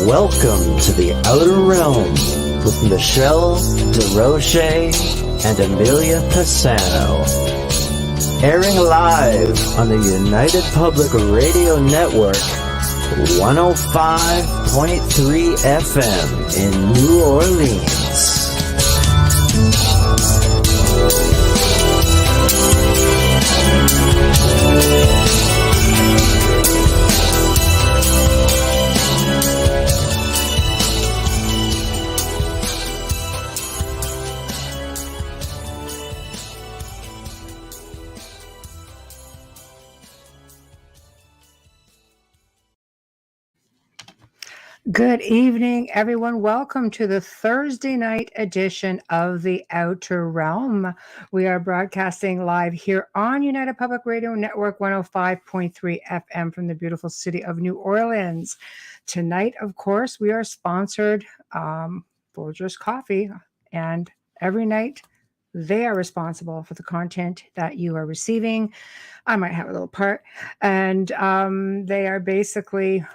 Welcome to the Outer Realm with Michelle DeRoche and Amelia Pisano. Airing live on the United Public Radio Network, 105.3 FM in New Orleans. Good evening, everyone. Welcome to the Thursday night edition of The Outer Realm. We are broadcasting live here on United Public Radio Network 105.3 FM from the beautiful city of New Orleans. Tonight, of course, we are sponsored Folgers Coffee, and every night they are responsible for the content that you are receiving. I might have a little part, and they are basically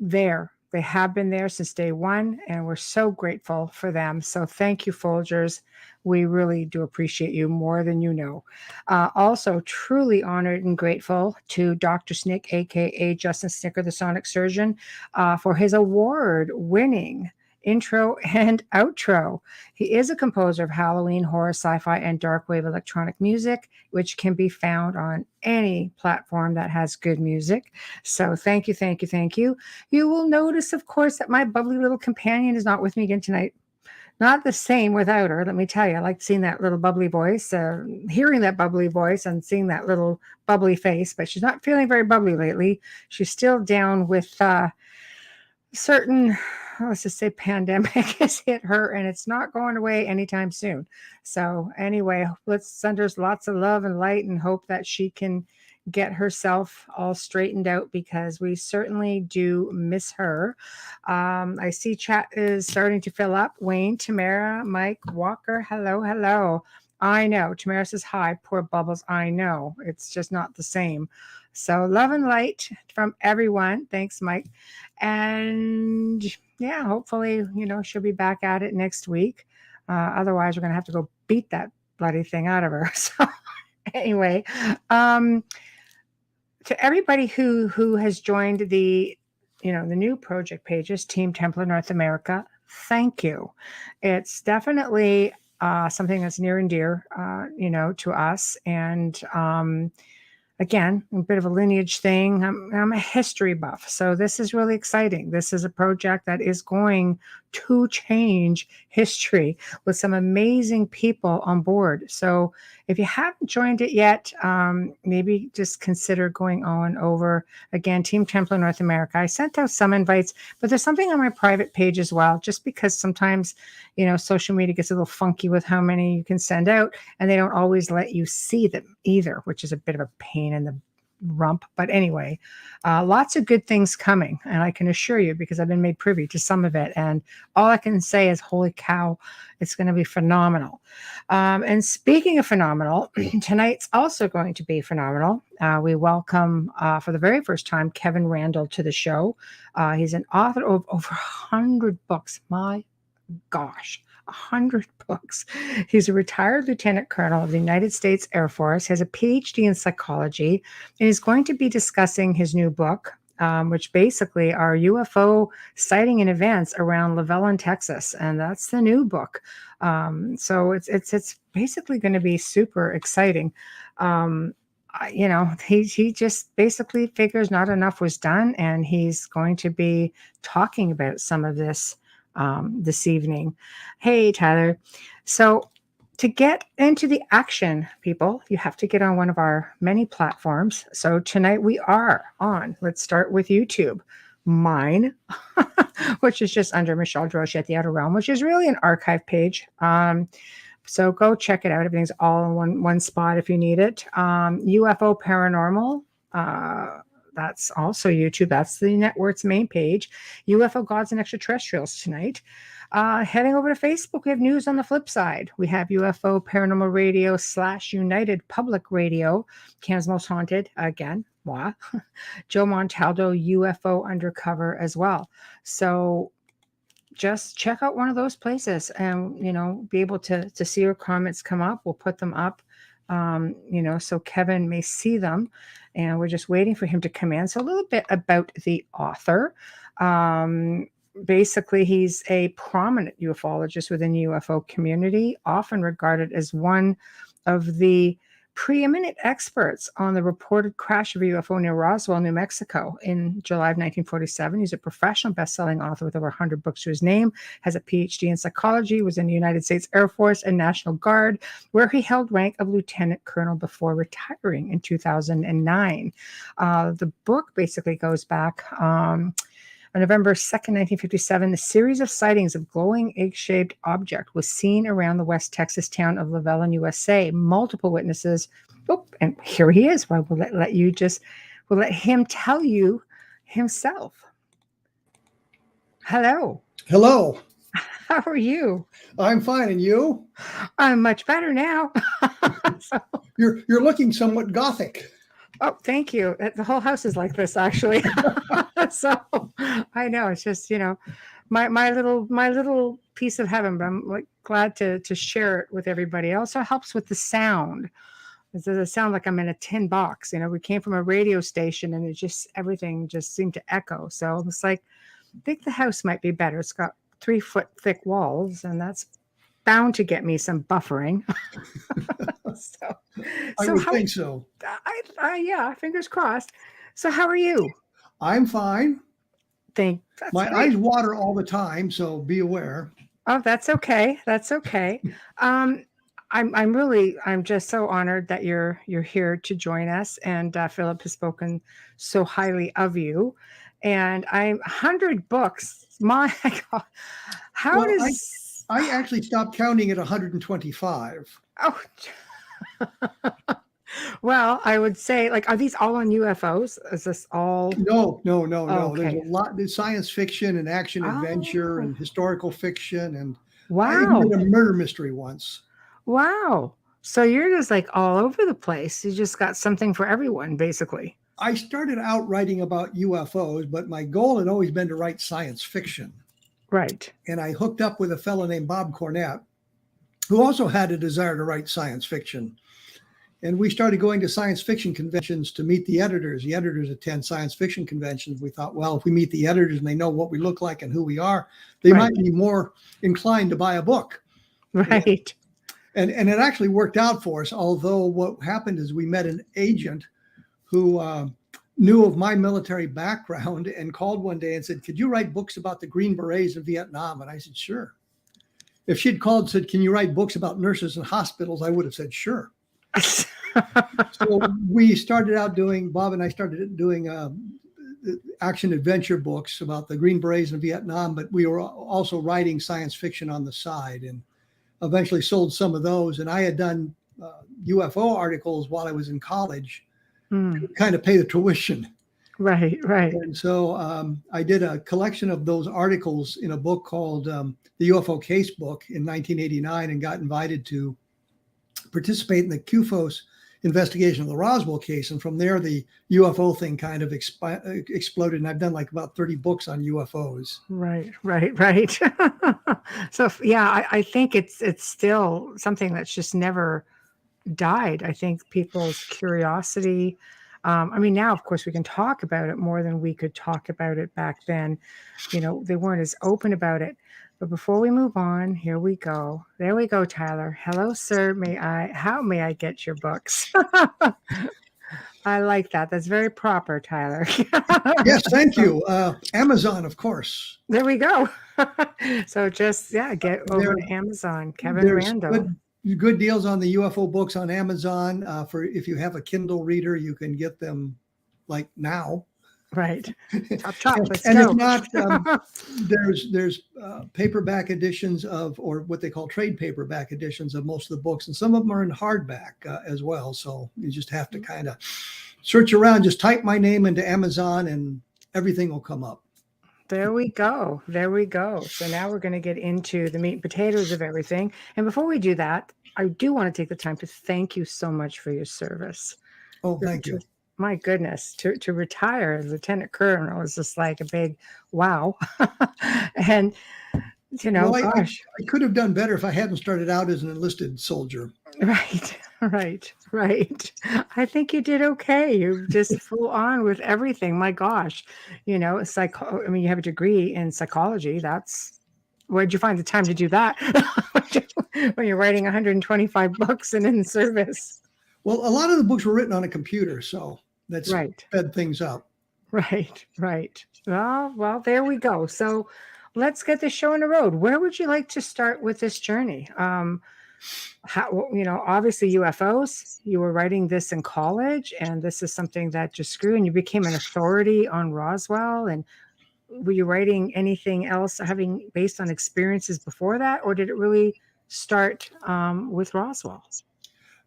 there. They have been there since day one, and we're so grateful for them. So thank you, Folgers. We really do appreciate you more than you know. Also, truly honored and grateful to Dr. Snick, a.k.a. Justin Snicker, the Sonic Surgeon, for his award-winning intro and outro. He is a composer of Halloween, horror, sci-fi, and dark wave electronic music, which can be found on any platform that has good music. So thank you, thank you, thank you. You will notice, of course, that my bubbly little companion is not with me again tonight. Not the same without her, let me tell you. I like seeing that little bubbly voice, hearing that bubbly voice and seeing that little bubbly face, but she's not feeling very bubbly lately. She's still down with certain, let's just say, pandemic has hit her, and it's not going away anytime soon. So anyway, let's send her lots of love and light and hope that she can get herself all straightened out, because we certainly do miss her. I see chat is starting to fill up. Wayne, Tamara, Mike, Walker, hello. I know. Tamara says hi. Poor Bubbles. I know. It's just not the same. So love and light from everyone. Thanks, Mike. And yeah, hopefully, she'll be back at it next week. Otherwise, we're going to have to go beat that bloody thing out of her. So anyway, to everybody who has joined the new project pages, Team Templar North America, thank you. It's definitely something that's near and dear, to us. And again, a bit of a lineage thing. I'm a history buff, so this is really exciting. This is a project that is going to change history with some amazing people on board. So if you haven't joined it yet, maybe just consider going on over, again, Team Templar North America. I sent out some invites, but there's something on my private page as well, just because sometimes, social media gets a little funky with how many you can send out, and they don't always let you see them either, which is a bit of a pain in the rump. But anyway, lots of good things coming, and I can assure you, because I've been made privy to some of it, and all I can say is, holy cow, it's going to be phenomenal. And speaking of phenomenal, tonight's also going to be phenomenal. We welcome, for the very first time, Kevin Randle to the show. He's an author of over 100 books. My gosh, 100 books. He's a retired lieutenant colonel of the United States Air Force, has a PhD in psychology, and he's going to be discussing his new book, which basically are UFO sighting and events around Levelland, Texas. And that's the new book. So it's basically going to be super exciting. He just basically figures not enough was done, and he's going to be talking about some of this this evening. Hey, Tyler. So to get into the action, people, you have to get on one of our many platforms. So tonight we are on, let's start with YouTube. Mine, which is just under Michelle DeRoche at the Outer Realm, which is really an archive page. So go check it out. Everything's all in one spot if you need it. UFO Paranormal, that's also YouTube. That's the network's main page. UFO Gods and Extraterrestrials tonight. Heading over to Facebook, we have news on the flip side. We have UFO Paranormal Radio / United Public Radio, Canada's Most Haunted, again, moi. Joe Montaldo, UFO Undercover as well. So just check out one of those places and, be able to see your comments come up. We'll put them up, so Kevin may see them. And we're just waiting for him to come in. So a little bit about the author. Basically, he's a prominent ufologist within the UFO community, often regarded as one of the preeminent experts on the reported crash of a UFO near Roswell, New Mexico in July of 1947. He's a professional best-selling author with over 100 books to his name, has a PhD in psychology, was in the United States Air Force and National Guard, where he held rank of lieutenant colonel before retiring in 2009. The book basically goes back on November 2nd, 1957, a series of sightings of glowing egg-shaped object was seen around the West Texas town of Levelland, USA. Multiple witnesses. Oh, and here he is. Well, we'll let him tell you himself. Hello. Hello. How are you? I'm fine, and you? I'm much better now. So, you're looking somewhat gothic. oh, thank you. The whole house is like this, actually. So I know it's just, my little piece of heaven, but I'm like glad to share it with everybody. It also helps with the sound. It doesn't sound like I'm in a tin box. We came from a radio station and everything just seemed to echo. So it's like, I think the house might be better. It's got 3-foot thick walls, and that's bound to get me some buffering. I would think so. Yeah, fingers crossed. So how are you? I'm fine. My Great. eyes water all the time, so be aware. Oh, that's okay. That's okay. I'm just so honored that you're here to join us. And Philip has spoken so highly of you. And 100 books. My God, I actually stopped counting at 125. Oh, well, I would say, are these all on UFOs? Is this all? No. Okay. There's a lot. There's science fiction and action adventure and historical fiction, and wow, I even did a murder mystery once. Wow. So you're just all over the place. You just got something for everyone, basically. I started out writing about UFOs, but my goal had always been to write science fiction. Right. And I hooked up with a fellow named Bob Cornett, who also had a desire to write science fiction. And we started going to science fiction conventions to meet the editors. The editors attend science fiction conventions. We thought, well, if we meet the editors and they know what we look like and who we are, they might be more inclined to buy a book. Right. And it actually worked out for us. Although what happened is we met an agent who knew of my military background and called one day and said, could you write books about the Green Berets in Vietnam? And I said, sure. If she'd called and said, can you write books about nurses in hospitals? I would have said, sure. So Bob and I started doing action adventure books about the Green Berets in Vietnam, but we were also writing science fiction on the side, and eventually sold some of those. And I had done UFO articles while I was in college to kind of pay the tuition. Right. And so I did a collection of those articles in a book called the UFO Case Book in 1989 and got invited to participate in the QFOS investigation of the Roswell case. And from there, the UFO thing kind of exploded. And I've done about 30 books on UFOs. Right. So, yeah, I think it's still something that's just never died. I think people's curiosity. Now, of course, we can talk about it more than we could talk about it back then. They weren't as open about it. But before we move on, here we go. There we go, Tyler. Hello, sir. How may I get your books? I like that. That's very proper, Tyler. Yes, thank you. Amazon, of course. There we go. So just, get over to Amazon. Kevin Randle. Good deals on the UFO books on Amazon. For if you have a Kindle reader, you can get them now. Right. Chop. Let's and go. If not, there's paperback editions or what they call trade paperback editions of most of the books, and some of them are in hardback as well. So you just have to kind of search around. Just type my name into Amazon, and everything will come up. There we go. So now we're going to get into the meat and potatoes of everything. And before we do that, I do want to take the time to thank you so much for your service. Oh, thank you. my goodness, to retire as lieutenant colonel is just like a big wow. And Well, gosh, I could have done better if I hadn't started out as an enlisted soldier. right, right. I think you did okay. You just flew on with everything. My gosh, I mean, you have a degree in psychology. Where'd you find the time to do that when you're writing 125 books and in service? Well, a lot of the books were written on a computer, so that's Right. sped things up. Right. Well, there we go. So let's get the show on the road. Where would you like to start with this journey? Obviously UFOs, you were writing this in college, and this is something that just grew, and you became an authority on Roswell. And were you writing anything else based on experiences before that, or did it really start with Roswell?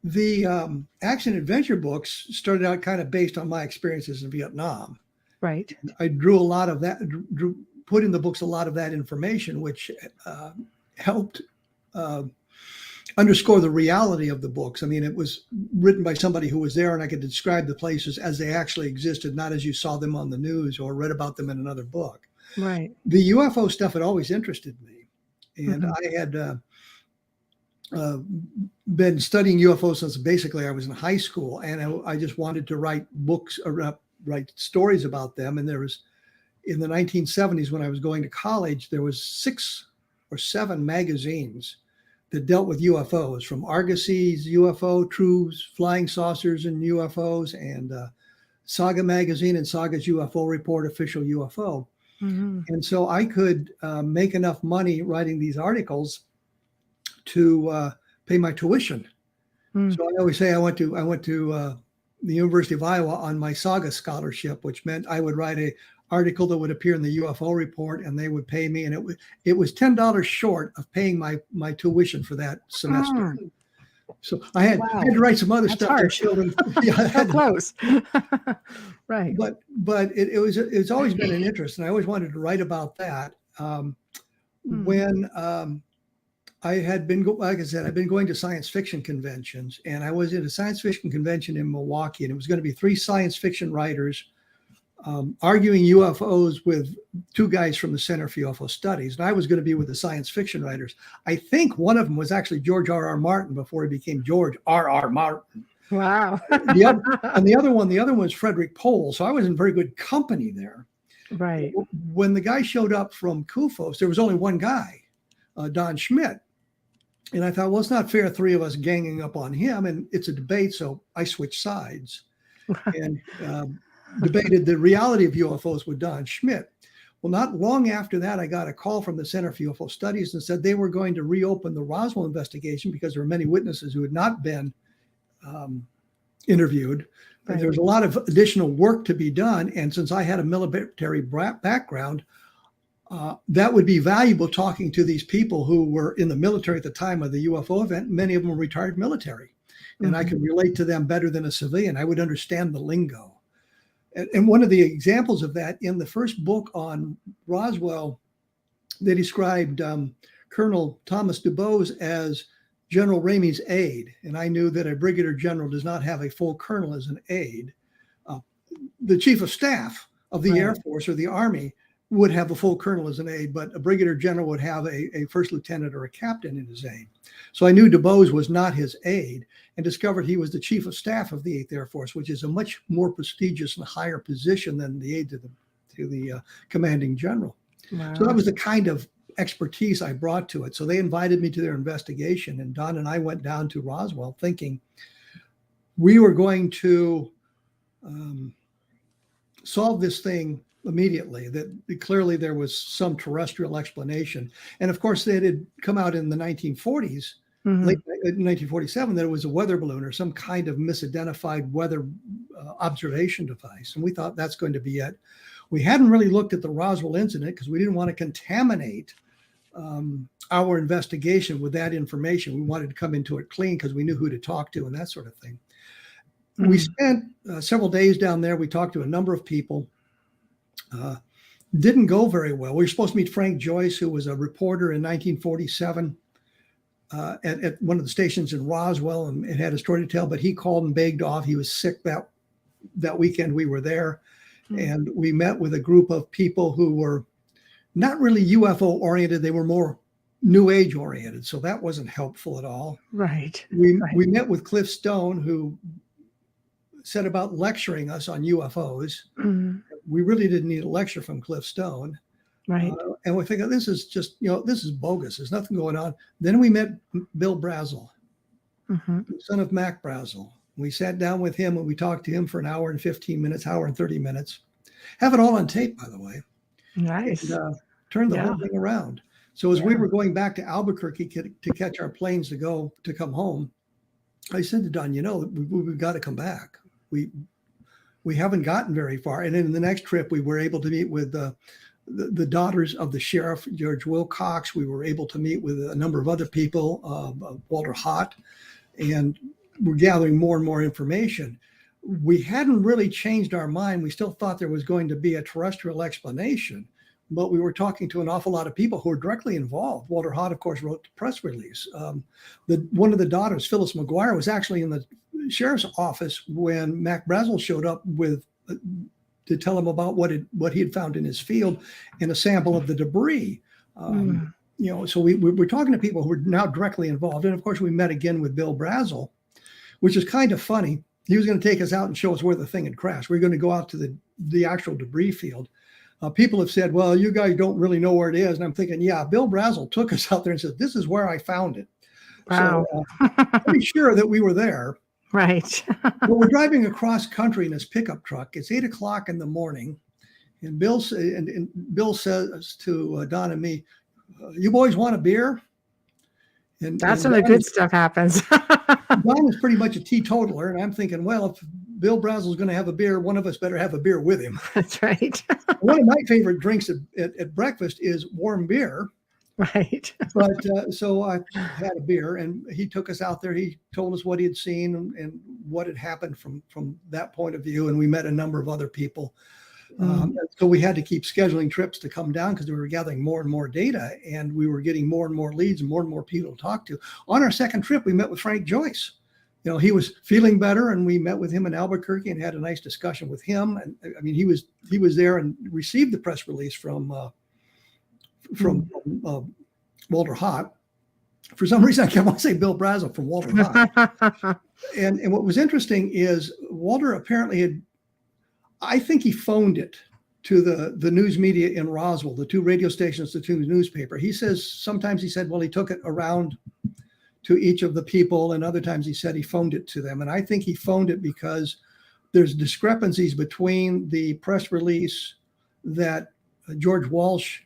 The action adventure books started out kind of based on my experiences in Vietnam. Right. I drew a lot of that, put in the books a lot of that information, which helped underscore the reality of the books. I mean, it was written by somebody who was there, and I could describe the places as they actually existed, not as you saw them on the news or read about them in another book. Right. The UFO stuff had always interested me, and I had been studying UFOs since basically I was in high school, and I just wanted to write books, or write stories about them. And there was, in the 1970s, when I was going to college, there was 6 or 7 magazines that dealt with UFOs, from Argosie's UFO, Truths, Flying Saucers and UFOs, and Saga Magazine and Saga's UFO Report, Official UFO. And so I could make enough money writing these articles to pay my tuition. So I always say I went to the University of Iowa on my Saga scholarship, which meant I would write a article that would appear in the UFO Report, and they would pay me, and it was $10 short of paying my tuition for that semester. So I had to write some other stuff. Harsh. So close. Right. But it's always been an interest, and I always wanted to write about that. When I had been, like I said, I've been going to science fiction conventions, and I was at a science fiction convention in Milwaukee, and it was going to be 3 science fiction writers arguing UFOs with 2 guys from the Center for UFO Studies. And I was going to be with the science fiction writers. I think one of them was actually George R.R. Martin before he became George R.R. Martin. Wow. The other one was Frederick Pohl. So I was in very good company there. Right. When the guy showed up from KUFOS, there was only one guy, Don Schmidt. And I thought, well, it's not fair 3 of us ganging up on him. And it's a debate, so I switched sides and debated the reality of UFOs with Don Schmidt. Well, not long after that, I got a call from the Center for UFO Studies and said they were going to reopen the Roswell investigation because there were many witnesses who had not been interviewed. Right. There was a lot of additional work to be done. And since I had a military background, that would be valuable, talking to these people who were in the military at the time of the UFO event. Many of them were retired military, and I could relate to them better than a civilian. I would understand the lingo. And one of the examples of that, in the first book on Roswell, they described Colonel Thomas DuBose as General Ramey's aide. And I knew that a brigadier general does not have a full colonel as an aide. The chief of staff of the Air Force or the Army would have a full colonel as an aide, but a brigadier general would have a first lieutenant or a captain in his aide. So I knew DuBose was not his aide, and discovered he was the chief of staff of the 8th Air Force, which is a much more prestigious and higher position than the aide to the commanding general. Wow. So that was the kind of expertise I brought to it. So they invited me to their investigation, and Don and I went down to Roswell thinking we were going to solve this thing immediately, that clearly there was some terrestrial explanation. And of course, it had come out in the 1940s, late 1947, that it was a weather balloon or some kind of misidentified weather observation device. And we thought that's going to be it. We hadn't really looked at the Roswell incident because we didn't want to contaminate our investigation with that information. We wanted to come into it clean because we knew who to talk to and that sort of thing. We spent several days down there. We talked to a number of people. Didn't go very well. We were supposed to meet Frank Joyce, who was a reporter in 1947 at one of the stations in Roswell, and had a story to tell, but he called and begged off. He was sick that that weekend we were there, and we met with a group of people who were not really UFO oriented. They were more New Age oriented. So that wasn't helpful at all. Right. We met with Cliff Stone, who said about lecturing us on UFOs. We really didn't need a lecture from Cliff Stone. Right. And we figured this is just, this is bogus. There's nothing going on. Then we met Bill Brazel, son of Mac Brazel. We sat down with him and we talked to him for an hour and 15 minutes, hour and 30 minutes. Have it all on tape, by the way. Nice. And, turned the whole thing around. So as we were going back to Albuquerque to catch our planes to come home, I said to Don, we've got to come back. We haven't gotten very far. And then in the next trip, we were able to meet with the daughters of the sheriff, George Wilcox. We were able to meet with a number of other people, Walter Hott, and we're gathering more and more information. We hadn't really changed our mind. We still thought there was going to be a terrestrial explanation, but we were talking to an awful lot of people who were directly involved. Walter Hott, of course, wrote the press release. One of the daughters, Phyllis McGuire, was actually in the sheriff's office when Mac Brazel showed up to tell him about what he had found in his field and a sample of the debris. So we're talking to people who are now directly involved. And of course, we met again with Bill Brazel, which is kind of funny. He was going to take us out and show us where the thing had crashed. We're going to go out to the actual debris field. People have said, well, you guys don't really know where it is. And I'm thinking, yeah, Bill Brazel took us out there and said, this is where I found it. Wow. So pretty sure that we were there. Right. But we're driving across country in this pickup truck. It's 8 o'clock in the morning. And Bill says to Don and me, you boys want a beer? And that's when the good stuff happens. Don is pretty much a teetotaler. And I'm thinking, well, if Bill Brazel's going to have a beer, one of us better have a beer with him. That's right. One of my favorite drinks at breakfast is warm beer. Right. But so I had a beer and he took us out there. He told us what he had seen and what had happened from that point of view. And we met a number of other people. So we had to keep scheduling trips to come down because we were gathering more and more data and we were getting more and more leads and more people to talk to. On our second trip, we met with Frank Joyce. He was feeling better and we met with him in Albuquerque and had a nice discussion with him. And I mean, he was there and received the press release from Walter Hott. For some reason, I kept on saying Bill Brazel from Walter Hott. And what was interesting is Walter apparently I think he phoned it to the news media in Roswell, the two radio stations, the two newspaper. He says sometimes he said, well, he took it around to each of the people, and other times he said he phoned it to them. And I think he phoned it because there's discrepancies between the press release that George Walsh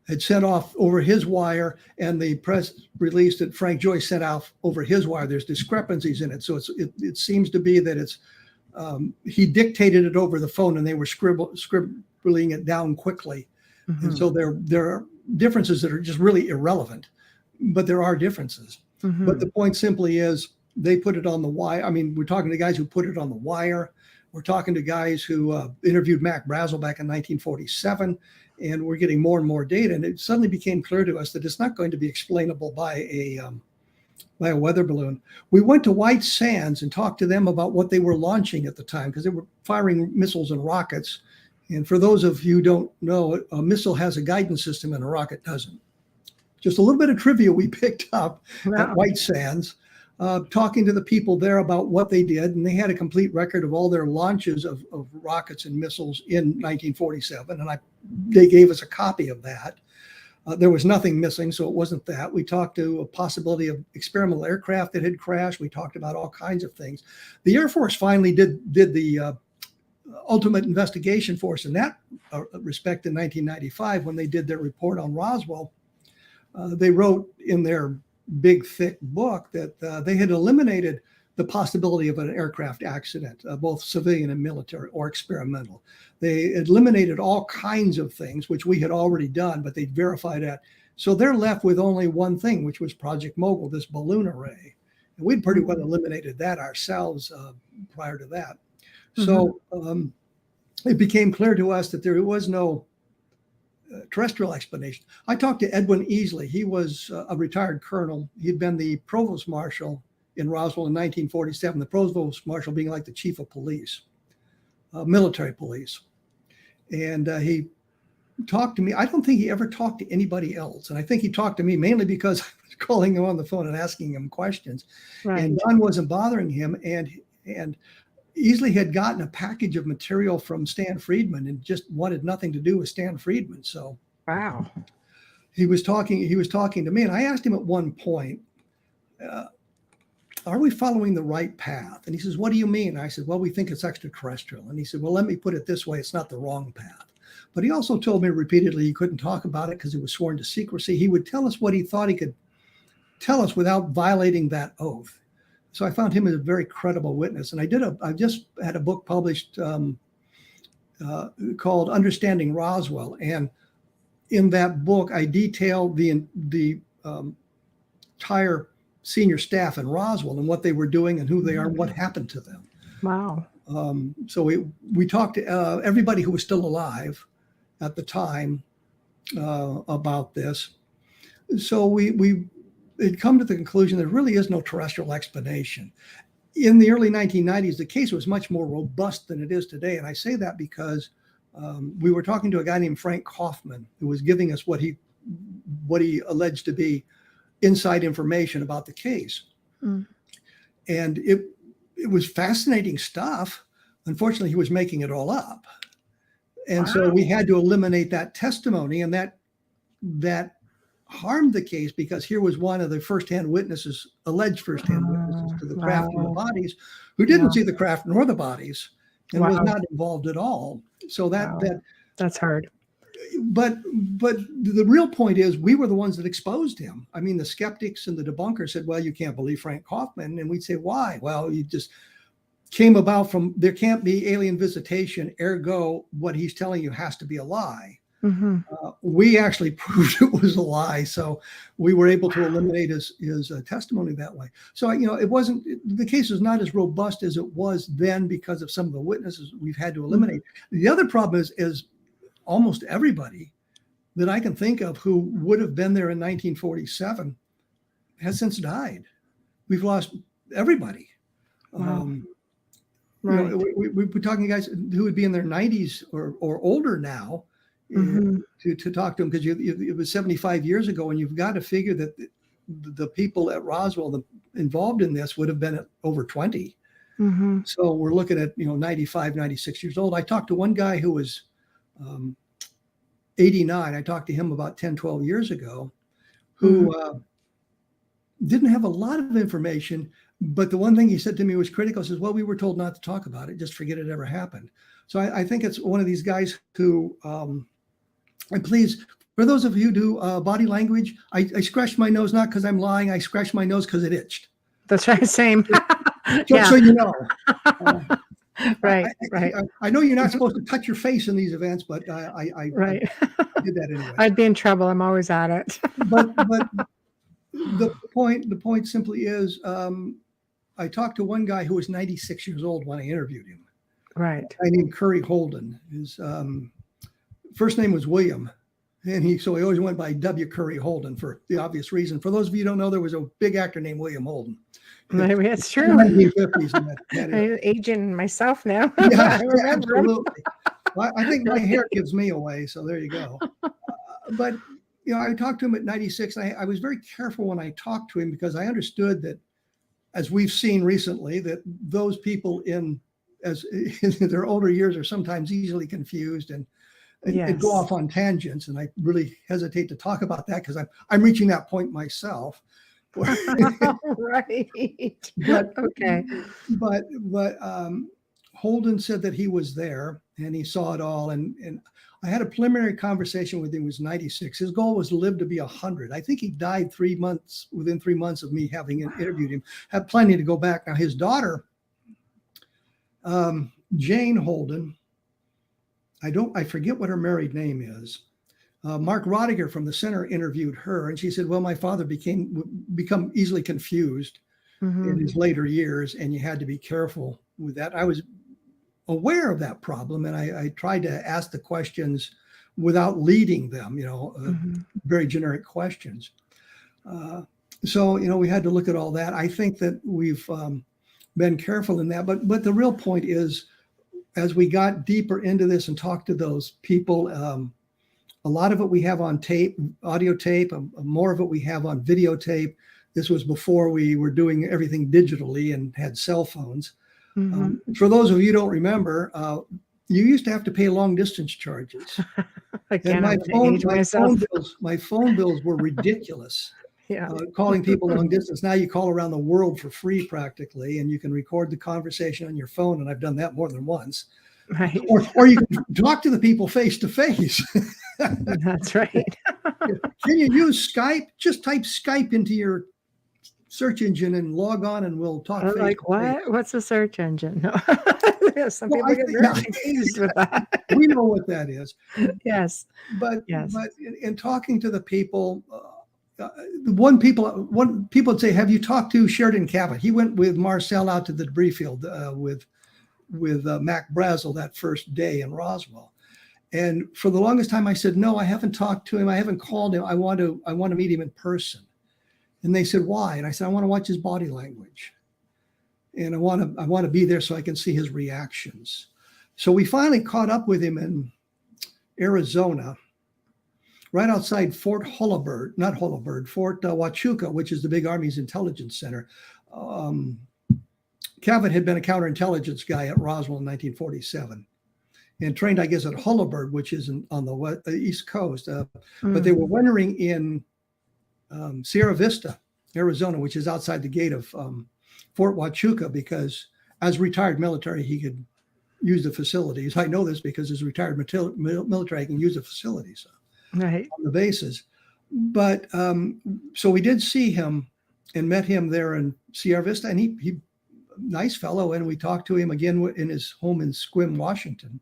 had sent off over his wire and the press release that Frank Joyce sent out over his wire. There's discrepancies in it. So it seems to be that it's he dictated it over the phone and they were scribbling it down quickly. And so there are differences that are just really irrelevant, but there are differences. But the point simply is they put it on the wire. I mean, we're talking to guys who put it on the wire. We're talking to guys who interviewed Mac Brazel back in 1947, and we're getting more and more data. And it suddenly became clear to us that it's not going to be explainable by a weather balloon. We went to White Sands and talked to them about what they were launching at the time because they were firing missiles and rockets. And for those of you who don't know, a missile has a guidance system and a rocket doesn't. Just a little bit of trivia we picked up at White Sands, talking to the people there about what they did. And they had a complete record of all their launches of rockets and missiles in 1947. And they gave us a copy of that. There was nothing missing, so it wasn't that. We talked to a possibility of experimental aircraft that had crashed. We talked about all kinds of things. The Air Force finally did the ultimate investigation for us in that respect in 1995 when they did their report on Roswell. They wrote in their big, thick book that they had eliminated the possibility of an aircraft accident, both civilian and military or experimental. They eliminated all kinds of things, which we had already done, but they verified that. So they're left with only one thing, which was Project Mogul, this balloon array. And we'd pretty well eliminated that ourselves prior to that. So it became clear to us that there was no terrestrial explanation. I talked to Edwin Easley. He was a retired colonel. He'd been the provost marshal in Roswell in 1947, the provost marshal being like the chief of police. military police. And he talked to me. I don't think he ever talked to anybody else. And I think he talked to me mainly because I was calling him on the phone and asking him questions. Right. And Don wasn't bothering him. And easily had gotten a package of material from Stan Friedman and just wanted nothing to do with Stan Friedman. So wow. he was talking to me, and I asked him at one point, are we following the right path? And he says, what do you mean? I said, well, we think it's extraterrestrial. And he said, well, let me put it this way. It's not the wrong path. But he also told me repeatedly he couldn't talk about it because he was sworn to secrecy. He would tell us what he thought he could tell us without violating that oath. So I found him as a very credible witness. And I just had a book published called Understanding Roswell. And in that book, I detailed the entire senior staff in Roswell and what they were doing and who they are and what happened to them. Wow. So we talked to everybody who was still alive at the time about this. So we had come to the conclusion there really is no terrestrial explanation. In the early 1990s, the case was much more robust than it is today. And I say that because we were talking to a guy named Frank Kaufman, who was giving us what he alleged to be inside information about the case. And it was fascinating stuff. Unfortunately, he was making it all up. And so we had to eliminate that testimony, and that harmed the case because here was one of the alleged firsthand witnesses to the craft and the bodies, who didn't see the craft nor the bodies and was not involved at all. So that's hard. But the real point is we were the ones that exposed him. I mean, the skeptics and the debunkers said, well, you can't believe Frank Kaufman. And we'd say, why? Well, he just came about from, there can't be alien visitation, ergo what he's telling you has to be a lie. We actually proved it was a lie. So we were able to eliminate his testimony that way. So, the case is not as robust as it was then because of some of the witnesses we've had to eliminate. The other problem is almost everybody that I can think of who would have been there in 1947 has since died. We've lost everybody. Right. We're talking guys who would be in their 90s or older now to talk to them, because it was 75 years ago, and you've got to figure that the people at Roswell involved in this would have been at over 20. So we're looking at 95, 96 years old. I talked to one guy who was 89. I talked to him about 10, 12 years ago, who didn't have a lot of information. But the one thing he said to me was critical. He says, well, we were told not to talk about it. Just forget it ever happened. So I think it's one of these guys who, and please, for those of you who do body language, I scratched my nose, not because I'm lying. I scratched my nose because it itched. That's right. Same. Just so you know. Right. I know you're not supposed to touch your face in these events, but I did that anyway. I'd be in trouble. I'm always at it. but the point simply is, I talked to one guy who was 96 years old when I interviewed him. Right. A guy named Curry Holden. His first name was William, and so he always went by W. Curry Holden for the obvious reason. For those of you who don't know, there was a big actor named William Holden. Maybe it's true. 1950s. I'm aging myself now. Yeah, absolutely. Well, I think my hair gives me away, so there you go. But I talked to him at 96. I was very careful when I talked to him because I understood that, as we've seen recently, that those people in their older years are sometimes easily confused and go off on tangents. And I really hesitate to talk about that because I'm reaching that point myself. Right. But Holden said that he was there and he saw it all. And I had a preliminary conversation with him. He was 96. His goal was to live to be 100. I think he died within 3 months of me having interviewed him. Had plenty to go back. Now his daughter, Jane Holden, I forget what her married name is. Mark Rodiger from the center interviewed her, and she said, well, my father become easily confused in his later years, and you had to be careful with that. I was aware of that problem, and I tried to ask the questions without leading them, very generic questions. So we had to look at all that. I think that we've been careful in that, but the real point is as we got deeper into this and talked to those people, a lot of it we have on tape, audio tape, more of it we have on videotape. This was before we were doing everything digitally and had cell phones. For those of you who don't remember, you used to have to pay long distance charges. And my phone bills were ridiculous. Yeah. Calling people long distance. Now you call around the world for free practically, and you can record the conversation on your phone. And I've done that more than once. Right. Or you can talk to the people face to face. That's right. Can you use Skype? Just type Skype into your search engine and log on, and we'll talk. Like what? What's a search engine? No. Some people get very confused with that. We know what that is. Yes. But in talking to the people, one people would say, "Have you talked to Sheridan Cavett?" He went with Marcel out to the debris field with Mac Brazel that first day in Roswell. And for the longest time, I said, "No, I haven't talked to him. I haven't called him. I want to meet him in person." And they said, "Why?" And I said, "I want to watch his body language, and I want to be there so I can see his reactions." So we finally caught up with him in Arizona, right outside Fort Huachuca, which is the big Army's intelligence center. Cavett had been a counterintelligence guy at Roswell in 1947 and trained, I guess, at Hullaburg, which is on the East Coast. But they were wintering in Sierra Vista, Arizona, which is outside the gate of Fort Huachuca, because as retired military, he could use the facilities. I know this because as retired military, he can use the facilities on the bases. But so we did see him and met him there in Sierra Vista, and he nice fellow, and we talked to him again in his home in Sequim, Washington.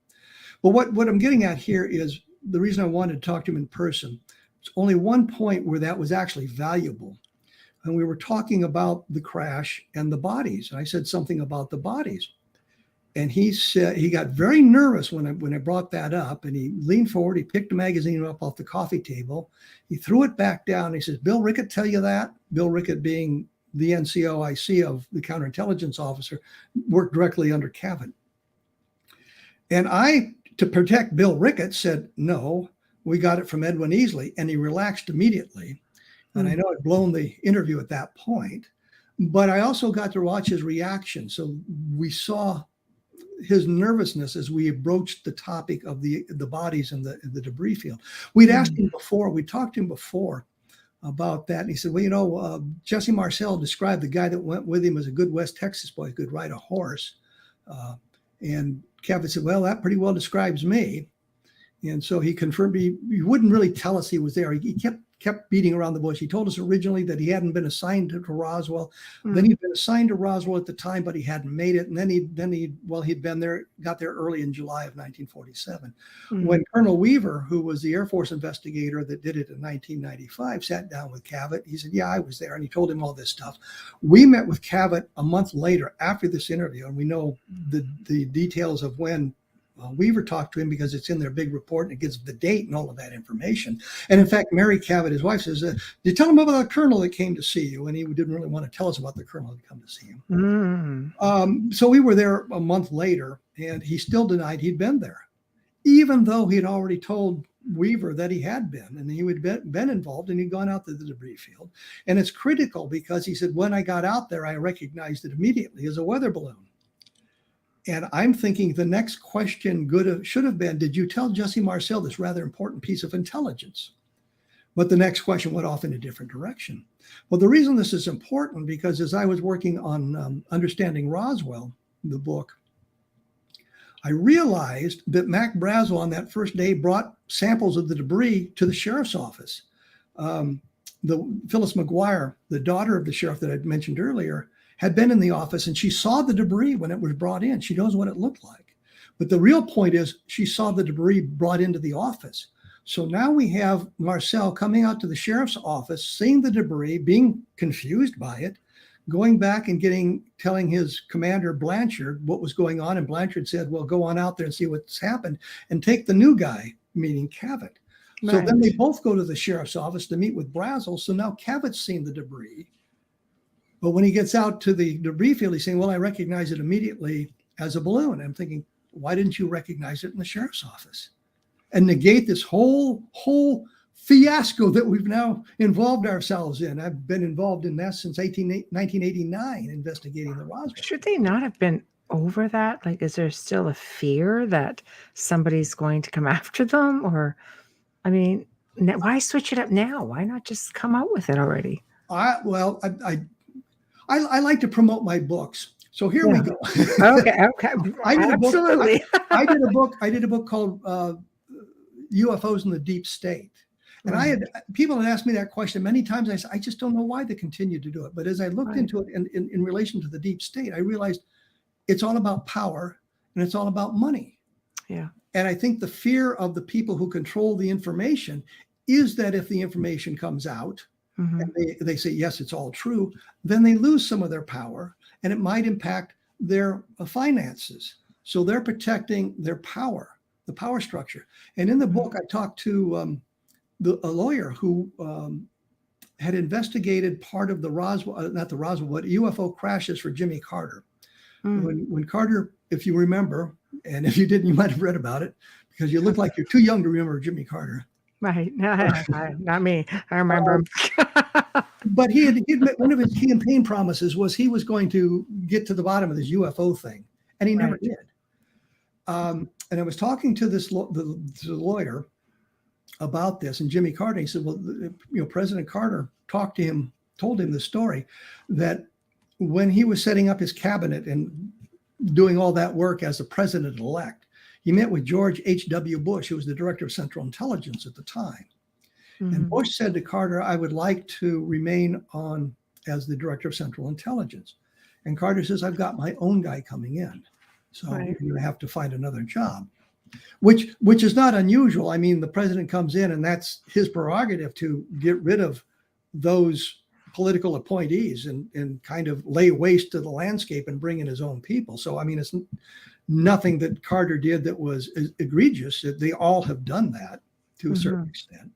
But what I'm getting at here is the reason I wanted to talk to him in person. There's only one point where that was actually valuable. And we were talking about the crash and the bodies. And I said something about the bodies. And he said he got very nervous when I brought that up. And he leaned forward, he picked the magazine up off the coffee table. He threw it back down. He says, "Bill Rickett tell you that?" Bill Rickett being the NCOIC of the counterintelligence officer, worked directly under Cavett. And I, to protect Bill Rickett, said, "No, we got it from Edwin Easley." And he relaxed immediately. And I know I'd blown the interview at that point, but I also got to watch his reaction. So we saw his nervousness as we broached the topic of the bodies in the debris field. We'd asked him before, we talked to him before about that. And he said, "Well, Jesse Marcel described the guy that went with him as a good West Texas boy, could ride a horse." And Cavett said, "Well, that pretty well describes me." And so he confirmed he wouldn't really tell us he was there. He kept beating around the bush. He told us originally that he hadn't been assigned to Roswell. Then he'd been assigned to Roswell at the time, but he hadn't made it. And then he'd been there, got there early in July of 1947. When Colonel Weaver, who was the Air Force investigator that did it in 1995, sat down with Cavett, he said, "Yeah, I was there." And he told him all this stuff. We met with Cavett a month later after this interview, and we know the details of when Weaver talked to him because it's in their big report and it gives the date and all of that information. And in fact, Mary Cavett, his wife, says, "Did you tell him about the colonel that came to see you?" And he didn't really want to tell us about the colonel that come to see him. So we were there a month later, and he still denied he'd been there, even though he had already told Weaver that he had been, and he had been involved, and he'd gone out to the debris field. And it's critical because he said, "When I got out there, I recognized it immediately as a weather balloon." And I'm thinking the next question should have been, "Did you tell Jesse Marcel this rather important piece of intelligence?" But the next question went off in a different direction. Well, the reason this is important, because as I was working on Understanding Roswell, the book, I realized that Mac Brazel on that first day brought samples of the debris to the sheriff's office. Phyllis McGuire, the daughter of the sheriff that I'd mentioned earlier, had been in the office, and she saw the debris when it was brought in. She knows what it looked like. But the real point is she saw the debris brought into the office. So now we have Marcel coming out to the sheriff's office, seeing the debris, being confused by it, going back and telling his commander Blanchard what was going on. And Blanchard said, "Well, go on out there and see what's happened and take the new guy," meaning Cavett. Right. So then they both go to the sheriff's office to meet with Brazel. So now Cavett's seen the debris. But when he gets out to the debris field, he's saying, "Well, I recognize it immediately as a balloon." I'm thinking, why didn't you recognize it in the sheriff's office and negate this whole fiasco that we've now involved ourselves in? I've been involved in that since 1989, investigating the Roswell. Should they not have been over that? Like, is there still a fear that somebody's going to come after them? Or, I mean, why switch it up now? Why not just come out with it already? I like to promote my books. So here we go. Okay. I did Absolutely. I did a book called UFOs in the Deep State. And people had asked me that question many times. I said, I just don't know why they continue to do it. But as I looked into it in relation to the deep state, I realized it's all about power and it's all about money. Yeah. And I think the fear of the people who control the information is that if the information comes out and they say, yes, it's all true, then they lose some of their power and it might impact their finances. So they're protecting their power, the power structure. And in the book, I talked to a lawyer who had investigated part of the Roswell, not the Roswell, but UFO crashes for Jimmy Carter. When Carter, if you remember, and if you didn't, you might have read about it because you look like you're too young to remember Jimmy Carter. Right. Not me. I remember him. But he had one of his campaign promises was he was going to get to the bottom of this UFO thing, and he never did. And I was talking to the lawyer about this, and Jimmy Carter. He said, "Well, President Carter told him the story that when he was setting up his cabinet and doing all that work as the president-elect, he met with George H.W. Bush, who was the director of Central Intelligence at the time." And Bush said to Carter, "I would like to remain on as the director of Central Intelligence." And Carter says, "I've got my own guy coming in. So you're going to have to find another job," which is not unusual. I mean, the president comes in and that's his prerogative to get rid of those political appointees and kind of lay waste to the landscape and bring in his own people. So, I mean, it's nothing that Carter did that was egregious. They all have done that to a certain extent.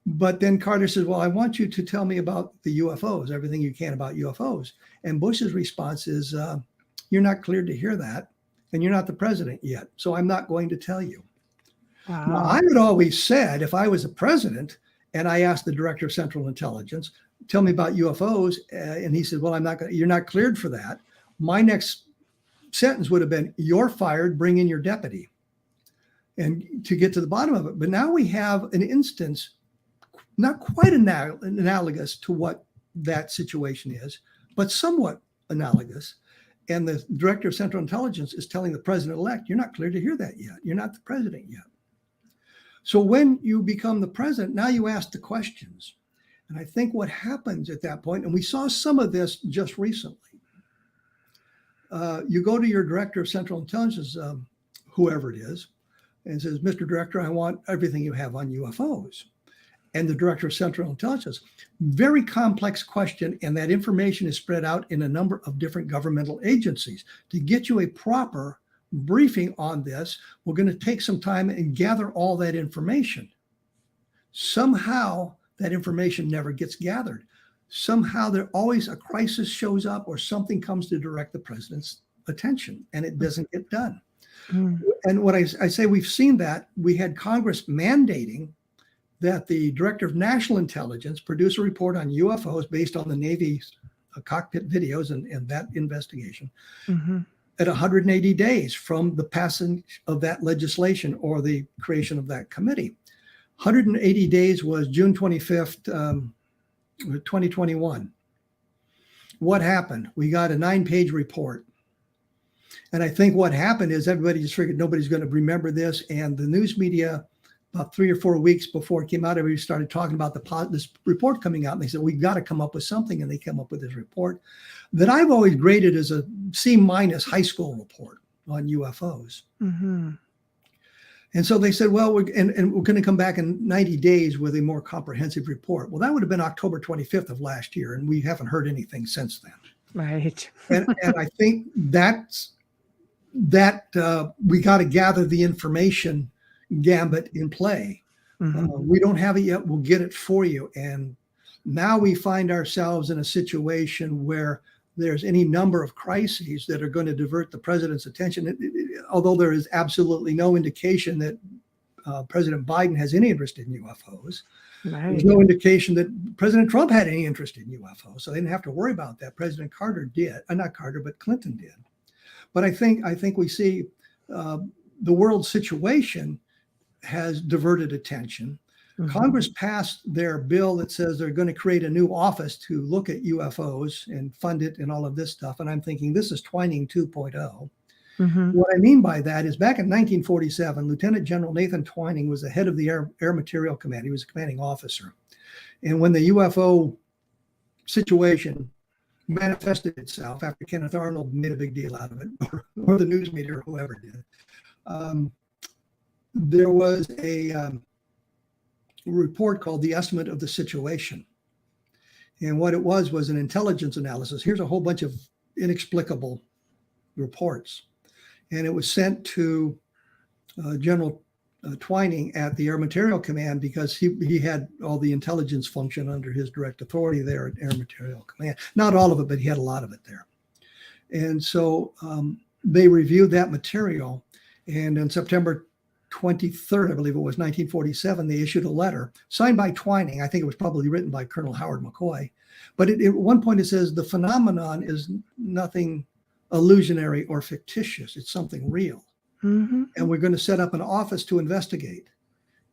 But then Carter says, "Well, I want you to tell me about the UFOs, everything you can about UFOs." And Bush's response is, "You're not cleared to hear that, and you're not the president yet, so I'm not going to tell you." Wow. Now, I had always said, if I was a president and I asked the director of Central Intelligence, "Tell me about UFOs," and he said, "Well, you're not cleared for that," my next sentence would have been, "You're fired, bring in your deputy," and to get to the bottom of it. But now we have an instance not quite analogous to what that situation is, but somewhat analogous. And the director of Central Intelligence is telling the president-elect, "You're not cleared to hear that yet. You're not the president yet." So when you become the president, now you ask the questions. And I think what happens at that point, and we saw some of this just recently, you go to your director of Central Intelligence, whoever it is, and says, "Mr. Director, I want everything you have on UFOs." And the director of Central Intelligence, very complex question, and that information is spread out in a number of different governmental agencies. To get you a proper briefing on this, we're going to take some time and gather all that information. Somehow that information never gets gathered. Somehow there always a crisis shows up or something comes to direct the president's attention and it doesn't get done. And what I say, we've seen that. We had Congress mandating that the director of national intelligence produce a report on UFOs based on the Navy's cockpit videos and that investigation at 180 days from the passage of that legislation or the creation of that committee. 180 days was June 25th, 2021. What happened? We got a 9-page report. And I think what happened is everybody just figured nobody's going to remember this. And the news media, about 3 or 4 weeks before it came out, everybody started talking about this report coming out. And they said, "We've got to come up with something." And they came up with this report that I've always graded as a C- high school report on UFOs. And so they said, "Well, we're going to come back in 90 days with a more comprehensive report." Well, that would have been October 25th of last year. And we haven't heard anything since then. Right. and I think that we got to gather the information gambit in play. We don't have it yet. We'll get it for you. And now we find ourselves in a situation where there's any number of crises that are going to divert the president's attention, although there is absolutely no indication that President Biden has any interest in UFOs. Right. There's no indication that President Trump had any interest in UFOs, so they didn't have to worry about that. President Carter did, not Carter, but Clinton did. But I think we see the world situation has diverted attention. Mm-hmm. Congress passed their bill that says they're going to create a new office to look at UFOs and fund it and all of this stuff. And I'm thinking this is Twining 2.0. Mm-hmm. What I mean by that is back in 1947, Lieutenant General Nathan Twining was the head of the Air Materiel Command. He was a commanding officer. And when the UFO situation manifested itself after Kenneth Arnold made a big deal out of it, or the news media or whoever did, there was a report called the Estimate of the Situation. And what it was an intelligence analysis. Here's a whole bunch of inexplicable reports. And it was sent to General Twining at the Air Materiel Command because he had all the intelligence function under his direct authority there at Air Materiel Command. Not all of it, but he had a lot of it there. And so they reviewed that material. And on September 23rd, I believe it was 1947, they issued a letter signed by Twining. I think it was probably written by Colonel Howard McCoy. But at one point it says the phenomenon is nothing illusionary or fictitious. It's something real. Mm-hmm. And we're going to set up an office to investigate.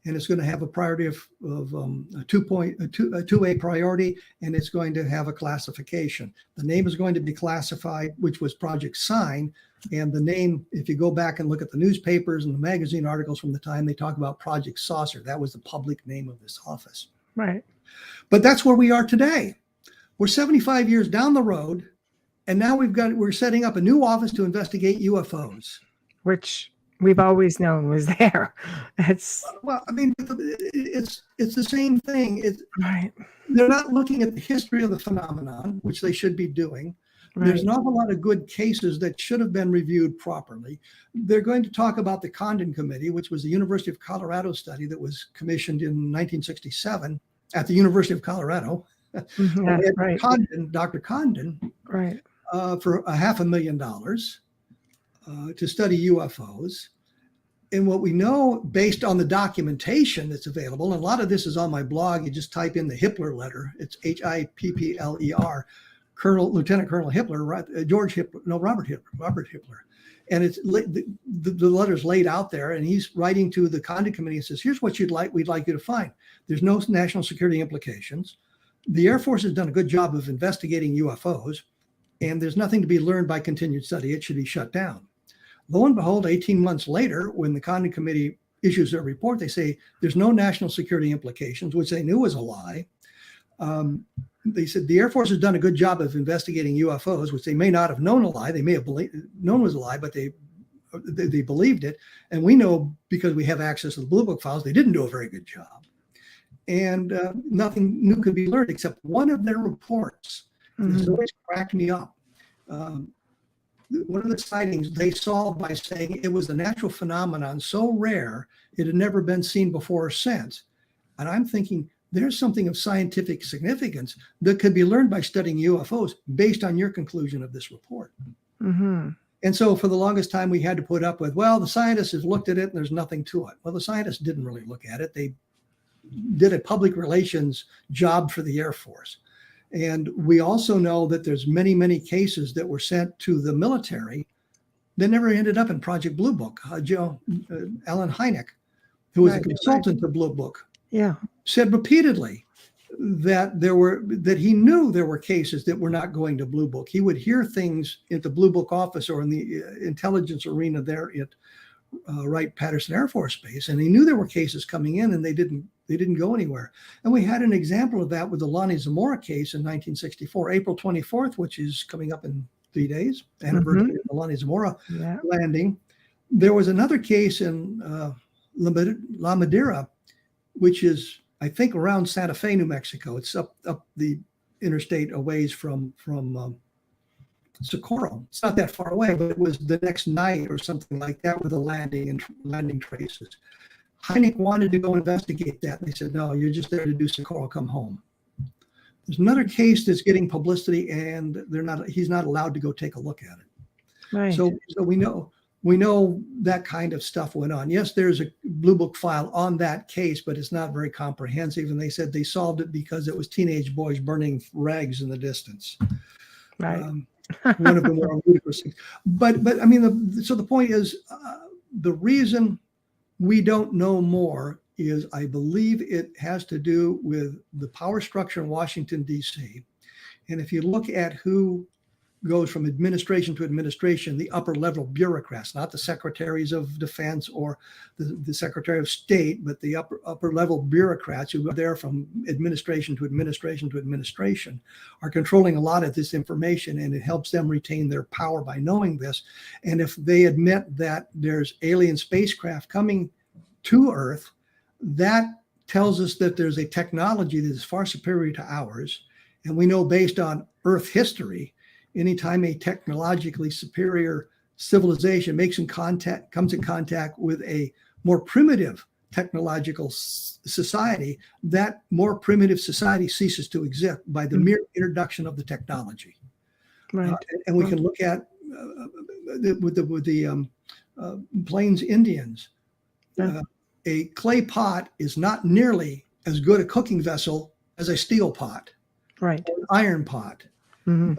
And it's going to have a priority of a 2A priority, and it's going to have a classification. The name is going to be classified, which was Project Sign. And the name, if you go back and look at the newspapers and the magazine articles from the time, they talk about Project Saucer. That was the public name of this office. Right. But that's where we are today. We're 75 years down the road, and now we're setting up a new office to investigate UFOs. Which we've always known was there. Well, I mean, it's the same thing. Right. They're not looking at the history of the phenomenon, which they should be doing. Right. There's an awful lot of good cases that should have been reviewed properly. They're going to talk about the Condon Committee, which was the University of Colorado study that was commissioned in 1967 at the University of Colorado. Mm-hmm. Right. Dr. Condon, right, for $500,000 to study UFOs. And what we know based on the documentation that's available, and a lot of this is on my blog, you just type in the Hippler letter. It's Hippler, Lieutenant Colonel Hippler, Robert Hippler. And it's the letter's laid out there, and he's writing to the Condon Committee and says, here's what we'd like you to find. There's no national security implications. The Air Force has done a good job of investigating UFOs, and there's nothing to be learned by continued study. It should be shut down. Lo and behold, 18 months later, when the Condon Committee issues their report, they say there's no national security implications, which they knew was a lie. They said the Air Force has done a good job of investigating UFOs, which they may not have known a lie. They may have known was a lie, but they believed it. And we know because we have access to the Blue Book files, they didn't do a very good job. And nothing new could be learned except one of their reports. Mm-hmm. This always cracked me up. One of the sightings they solved by saying it was a natural phenomenon so rare it had never been seen before or since. And I'm thinking there's something of scientific significance that could be learned by studying UFOs based on your conclusion of this report. Mm-hmm. And so for the longest time, we had to put up with, well, the scientists have looked at it and there's nothing to it. Well, the scientists didn't really look at it. They did a public relations job for the Air Force. And we also know that there's many, many cases that were sent to the military that never ended up in Project Blue Book. Alan Hynek, who was a consultant to Blue Book, said repeatedly that he knew there were cases that were not going to Blue Book. He would hear things at the Blue Book office or in the intelligence arena there at Wright-Patterson Air Force Base, and he knew there were cases coming in, and they didn't go anywhere. And we had an example of that with the Lonnie Zamora case in 1964, April 24th, which is coming up in 3 days, anniversary of the Lonnie Zamora landing. There was another case in La Madera, which is, I think, around Santa Fe, New Mexico. It's up the interstate a ways from Socorro. It's not that far away, but it was the next night or something like that with a landing and landing traces. Hynek wanted to go investigate that. And they said, no, you're just there to do Socorro, come home. There's another case that's getting publicity, and he's not allowed to go take a look at it. Right. So we know that kind of stuff went on. Yes, there's a blue book file on that case, but it's not very comprehensive. And they said they solved it because it was teenage boys burning rags in the distance. Right. One of the more ludicrous things. But I mean, so the point is, the reason we don't know more is, I believe it has to do with the power structure in Washington, D.C. And if you look at who goes from administration to administration, the upper level bureaucrats, not the secretaries of defense or the secretary of state, but the upper level bureaucrats who are there from administration to administration to administration, are controlling a lot of this information, and it helps them retain their power by knowing this. And if they admit that there's alien spacecraft coming to Earth, that tells us that there's a technology that is far superior to ours. And we know, based on Earth history, anytime a technologically superior civilization comes in contact with a more primitive technological society, that more primitive society ceases to exist by the mere introduction of the technology. Right. And we can look at with the Plains Indians. A clay pot is not nearly as good a cooking vessel as a steel pot, Right. or an iron pot. Mm-hmm.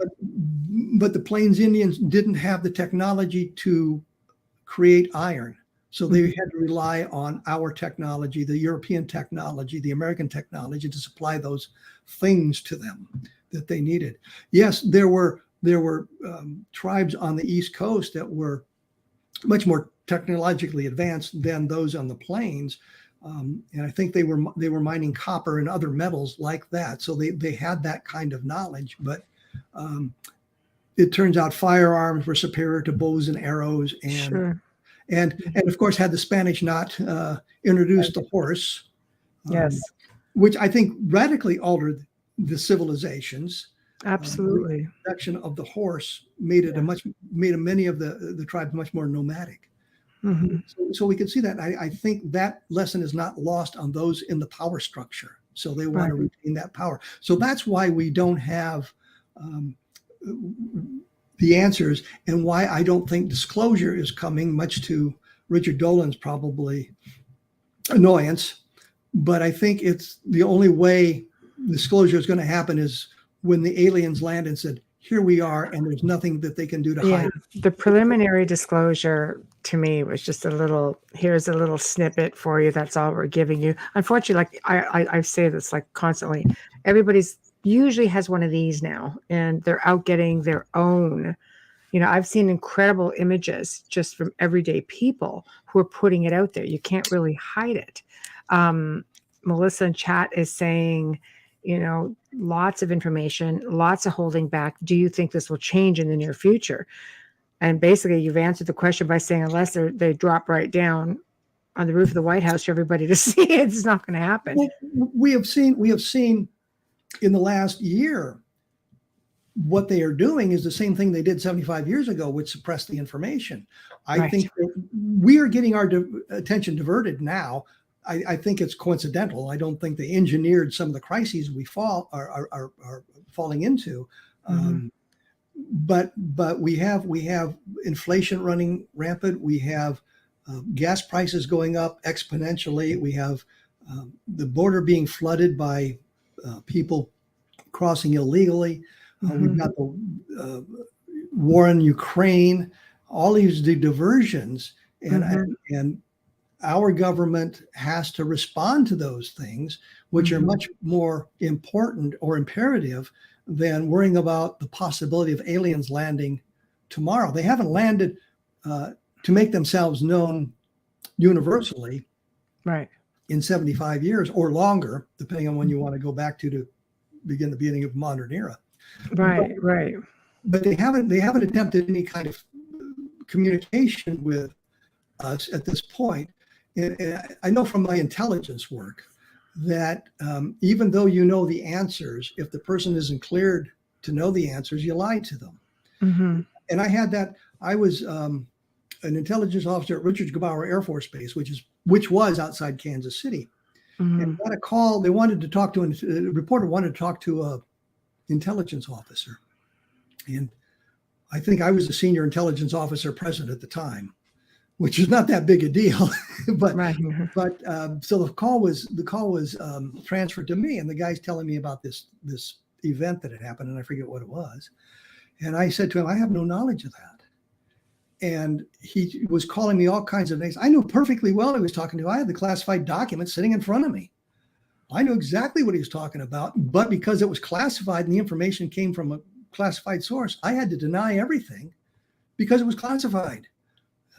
But the Plains Indians didn't have the technology to create iron. So they had to rely on our technology, the European technology, the American technology, to supply those things to them that they needed. Yes, there were tribes on the East Coast that were much more technologically advanced than those on the plains. And I think they were mining copper and other metals like that. So they had that kind of knowledge, but it turns out firearms were superior to bows and arrows, and of course, had the Spanish not introduced the horse, Yes, which I think radically altered the civilizations. absolutely. The introduction of the horse made many of the tribes much more nomadic. Mm-hmm. So we can see that. I think that lesson is not lost on those in the power structure. So they want to retain that power. So that's why we don't have the answers, and why I don't think disclosure is coming, much to Richard Dolan's probably annoyance. But I think it's the only way disclosure is going to happen is when the aliens land and said, here we are, and there's nothing that they can do to hide it. The preliminary disclosure to me was just here's a little snippet for you. That's all we're giving you. Unfortunately, like I say this like constantly, everybody's usually has one of these now, and they're out getting their own. I've seen incredible images just from everyday people who are putting it out there. You can't really hide it. Melissa in chat is saying, lots of information, lots of holding back. Do you think this will change in the near future? And basically, you've answered the question by saying, unless they drop right down on the roof of the White House for everybody to see it, it's not going to happen. Well, we have seen in the last year, what they are doing is the same thing they did 75 years ago, which suppressed the information. I think we are getting our attention diverted now. I think it's coincidental. I don't think they engineered some of the crises we are falling into. But we have inflation running rampant. We have gas prices going up exponentially. We have the border being flooded by people crossing illegally. We've got the war in Ukraine, all these diversions, and our government has to respond to those things, which are much more important or imperative than worrying about the possibility of aliens landing tomorrow. They haven't landed to make themselves known universally in 75 years or longer, depending on when you want to go back to begin the beginning of modern era. But they haven't attempted any kind of communication with us at this point. And I know from my intelligence work that even though you know the answers, if the person isn't cleared to know the answers, you lie to them. And I had that. I was an intelligence officer at Richard Air Force Base, which was outside Kansas City. And got a call. They wanted to talk to a reporter wanted to talk to intelligence officer. And I think I was the senior intelligence officer present at the time, which is not that big a deal. but Right. so the call was transferred to me, and the guy's telling me about this event that had happened, and I forget what it was. And I said to him, I have no knowledge of that. And he was calling me all kinds of names. I knew perfectly well who he was talking to. I had the classified document sitting in front of me. I knew exactly what he was talking about, but because it was classified and the information came from a classified source, I had to deny everything because it was classified.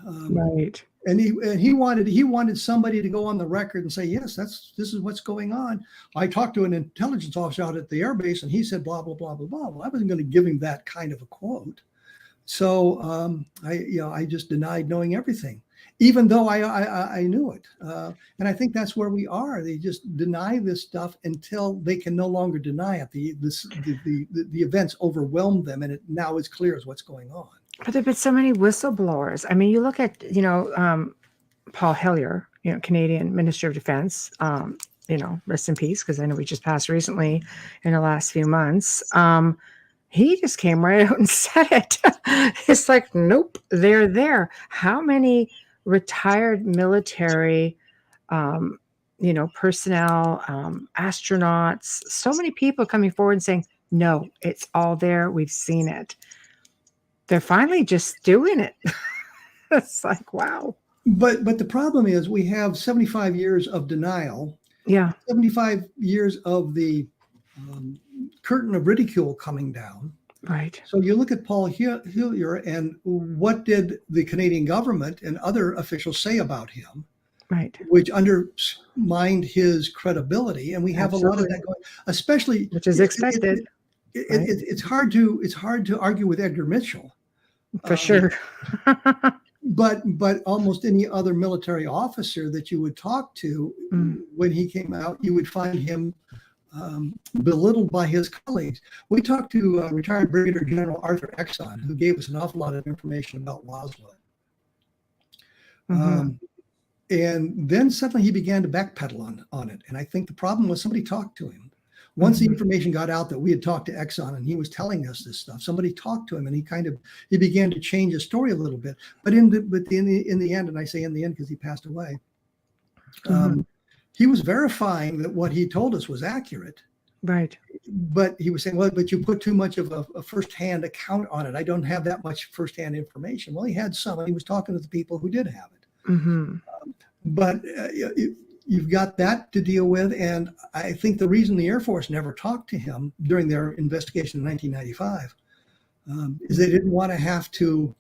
Right. And he wanted somebody to go on the record and say, yes, this is what's going on. I talked to an intelligence officer out at the air base, and he said blah blah blah blah blah. Well, I wasn't going to give him that kind of a quote, so I just denied knowing everything, even though I knew it. And I think that's where we are. They just deny this stuff until they can no longer deny it. The events overwhelm them, and it now is clear as what's going on. But there've been so many whistleblowers. I mean, you look at, Paul Hellyer, Canadian Minister of Defense, rest in peace, because I know we just passed recently in the last few months. He just came right out and said it. It's like, nope, they're there. How many retired military, personnel, astronauts, so many people coming forward and saying, no, it's all there. We've seen it. They're finally just doing it. It's like, wow. But the problem is we have 75 years of denial. Yeah. 75 years of the curtain of ridicule coming down. Right. So you look at Paul Hellyer, and what did the Canadian government and other officials say about him? Right. Which undermined his credibility. And we have a lot of that going, especially. Which is expected. It's hard to argue with Edgar Mitchell, for sure. but almost any other military officer that you would talk to when he came out, you would find him belittled by his colleagues. We talked to retired Brigadier General Arthur Exon, who gave us an awful lot of information about Roswell. And then suddenly he began to backpedal on it. And I think the problem was somebody talked to him. Once the information got out that we had talked to Exxon and he was telling us this stuff, somebody talked to him, and he began to change his story a little bit. But in the end, and I say in the end because he passed away, he was verifying that what he told us was accurate. Right. But he was saying, well, but you put too much of a firsthand account on it. I don't have that much firsthand information. Well, he had some, and he was talking to the people who did have it. But you've got that to deal with. And I think the reason the Air Force never talked to him during their investigation in 1995 is they didn't want to have to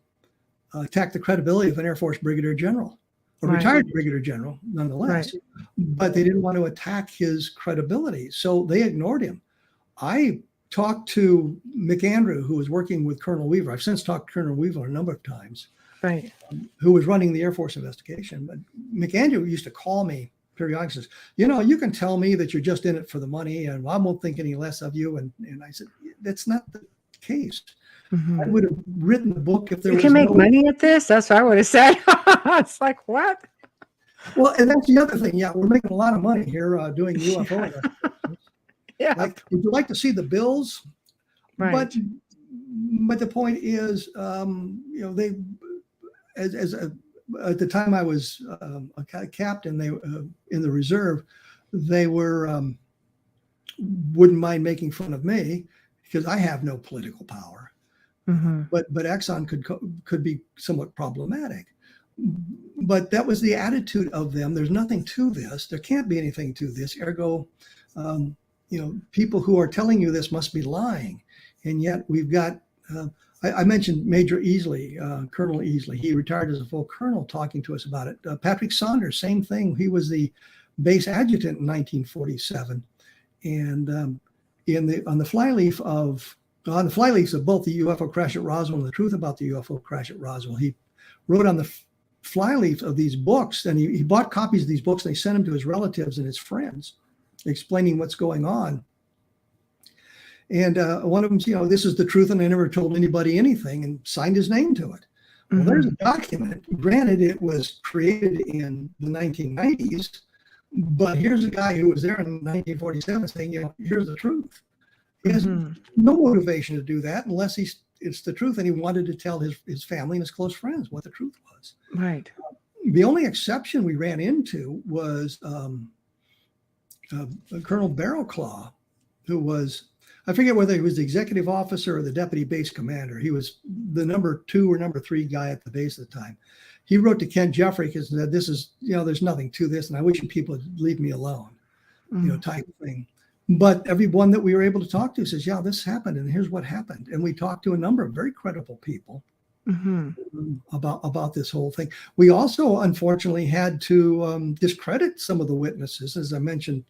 attack the credibility of an Air Force Brigadier General, a retired Brigadier General, nonetheless. But they didn't want to attack his credibility. So they ignored him. I talked to McAndrew, who was working with Colonel Weaver. I've since talked to Colonel Weaver a number of times, who was running the Air Force investigation. But McAndrew used to call me periodically, says, you can tell me that you're just in it for the money, and I won't think any less of you. And I said, that's not the case. I would have written the book if there was. You can make money at this? That's what I would have said. It's like, what? Well, and that's the other thing. Yeah, we're making a lot of money here doing UFO investigations. Would you like to see the bills? Right. But the point is, they, at the time I was a captain, they in the reserve, they wouldn't mind making fun of me because I have no political power. But Exxon could be somewhat problematic. But that was the attitude of them. There's nothing to this. There can't be anything to this. Ergo, people who are telling you this must be lying. And yet we've got. I mentioned Major Easley, Colonel Easley. He retired as a full colonel, talking to us about it. Patrick Saunders, same thing. He was the base adjutant in 1947, and on the flyleaf of both the UFO crash at Roswell and the truth about the UFO crash at Roswell, he wrote on the flyleaf of these books, and he bought copies of these books, and he sent them to his relatives and his friends, explaining what's going on. And one of them, this is the truth, and I never told anybody anything, and signed his name to it. Well, there's a document. Granted, it was created in the 1990s, but here's a guy who was there in 1947 saying, here's the truth. He has no motivation to do that unless it's the truth, and he wanted to tell his family and his close friends what the truth was. Right. The only exception we ran into was Colonel Barrowclaw, who was, I forget whether he was the executive officer or the deputy base commander. He was the number 2 or number 3 guy at the base at the time. He wrote to Ken Jeffrey and said, "This is, there's nothing to this, and I wish you people would leave me alone," type of thing. But everyone that we were able to talk to says, "Yeah, this happened, and here's what happened." And we talked to a number of very credible people about this whole thing. We also, unfortunately, had to discredit some of the witnesses, as I mentioned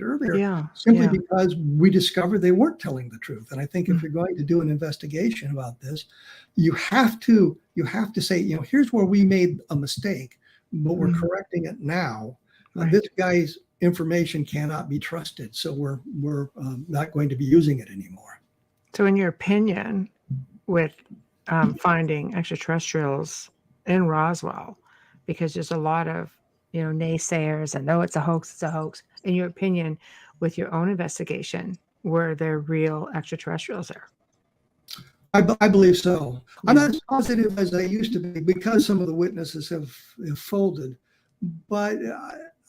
earlier, simply because we discovered they weren't telling the truth. And I think if you're going to do an investigation about this, you have to say, here's where we made a mistake, but we're correcting it now. Right. This guy's information cannot be trusted, so we're not going to be using it anymore. So, in your opinion, with finding extraterrestrials in Roswell, because there's a lot of naysayers and no, it's a hoax. In your opinion, with your own investigation, were there real extraterrestrials there? I believe so. I'm not as positive as I used to be because some of the witnesses have folded, but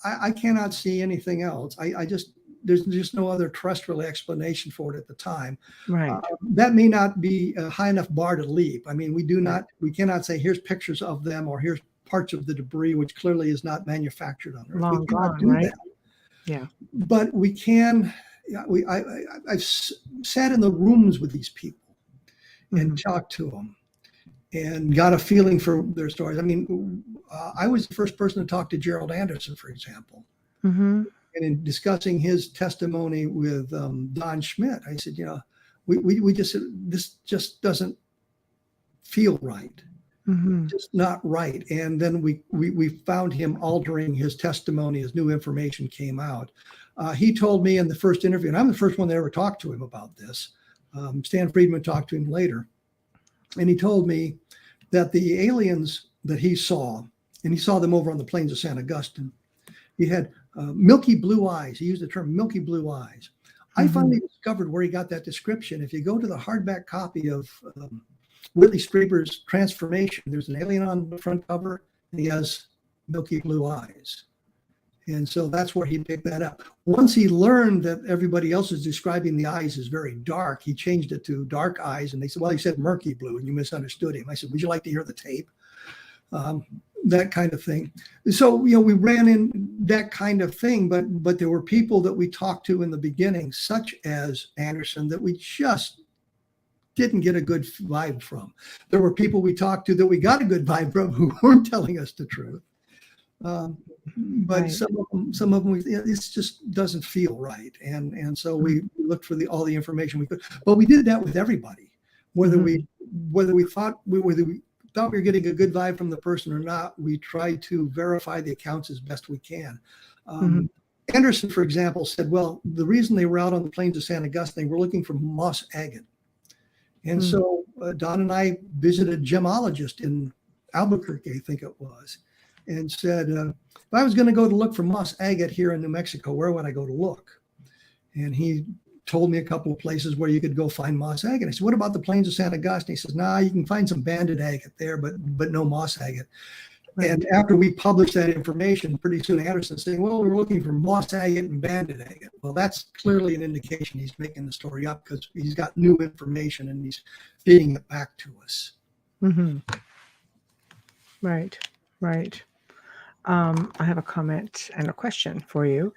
I cannot see anything else. There's just no other terrestrial explanation for it at the time. Right. That may not be a high enough bar to leap. I mean, we cannot say here's pictures of them or here's parts of the debris, which clearly is not manufactured on Earth. Long we cannot gone, do right? that. Yeah. But we can. I've sat in the rooms with these people and talked to them and got a feeling for their stories. I mean, I was the first person to talk to Gerald Anderson, for example. And in discussing his testimony with Don Schmidt, I said, this just doesn't feel right. Just not right. And then we found him altering his testimony as new information came out. He told me in the first interview, and I'm the first one that ever talked to him about this. Stan Friedman talked to him later. And he told me that the aliens that he saw, and he saw them over on the plains of San Augustine, he had milky blue eyes. He used the term milky blue eyes. I finally discovered where he got that description. If you go to the hardback copy of Whitley Strieber's Transformation, there's an alien on the front cover, and he has milky blue eyes. And so that's where he picked that up. Once he learned that everybody else is describing the eyes as very dark, he changed it to dark eyes. And they said, well, he said murky blue, and you misunderstood him. I said, would you like to hear the tape? That kind of thing. So, we ran in that kind of thing, but there were people that we talked to in the beginning, such as Anderson, that we just didn't get a good vibe from. There were people we talked to that we got a good vibe from who weren't telling us the truth. But right. some of them, this just doesn't feel right. And so we looked for all the information we could, but we did that with everybody, whether we thought we were getting a good vibe from the person or not. We tried to verify the accounts as best we can. Anderson, for example, said, well, the reason they were out on the plains of San Augustine, they were looking for moss agate. And so Don and I visited a gemologist in Albuquerque, I think it was, and said, if I was going to go to look for moss agate here in New Mexico, where would I go to look? And he told me a couple of places where you could go find moss agate. I said, what about the plains of San Augustine? He says, you can find some banded agate there, but no moss agate. Right. And after we published that information, pretty soon Anderson saying, well, we're looking for moss agate and banded agate. Well, that's clearly an indication he's making the story up because he's got new information and he's feeding it back to us. Right. I have a comment and a question for you.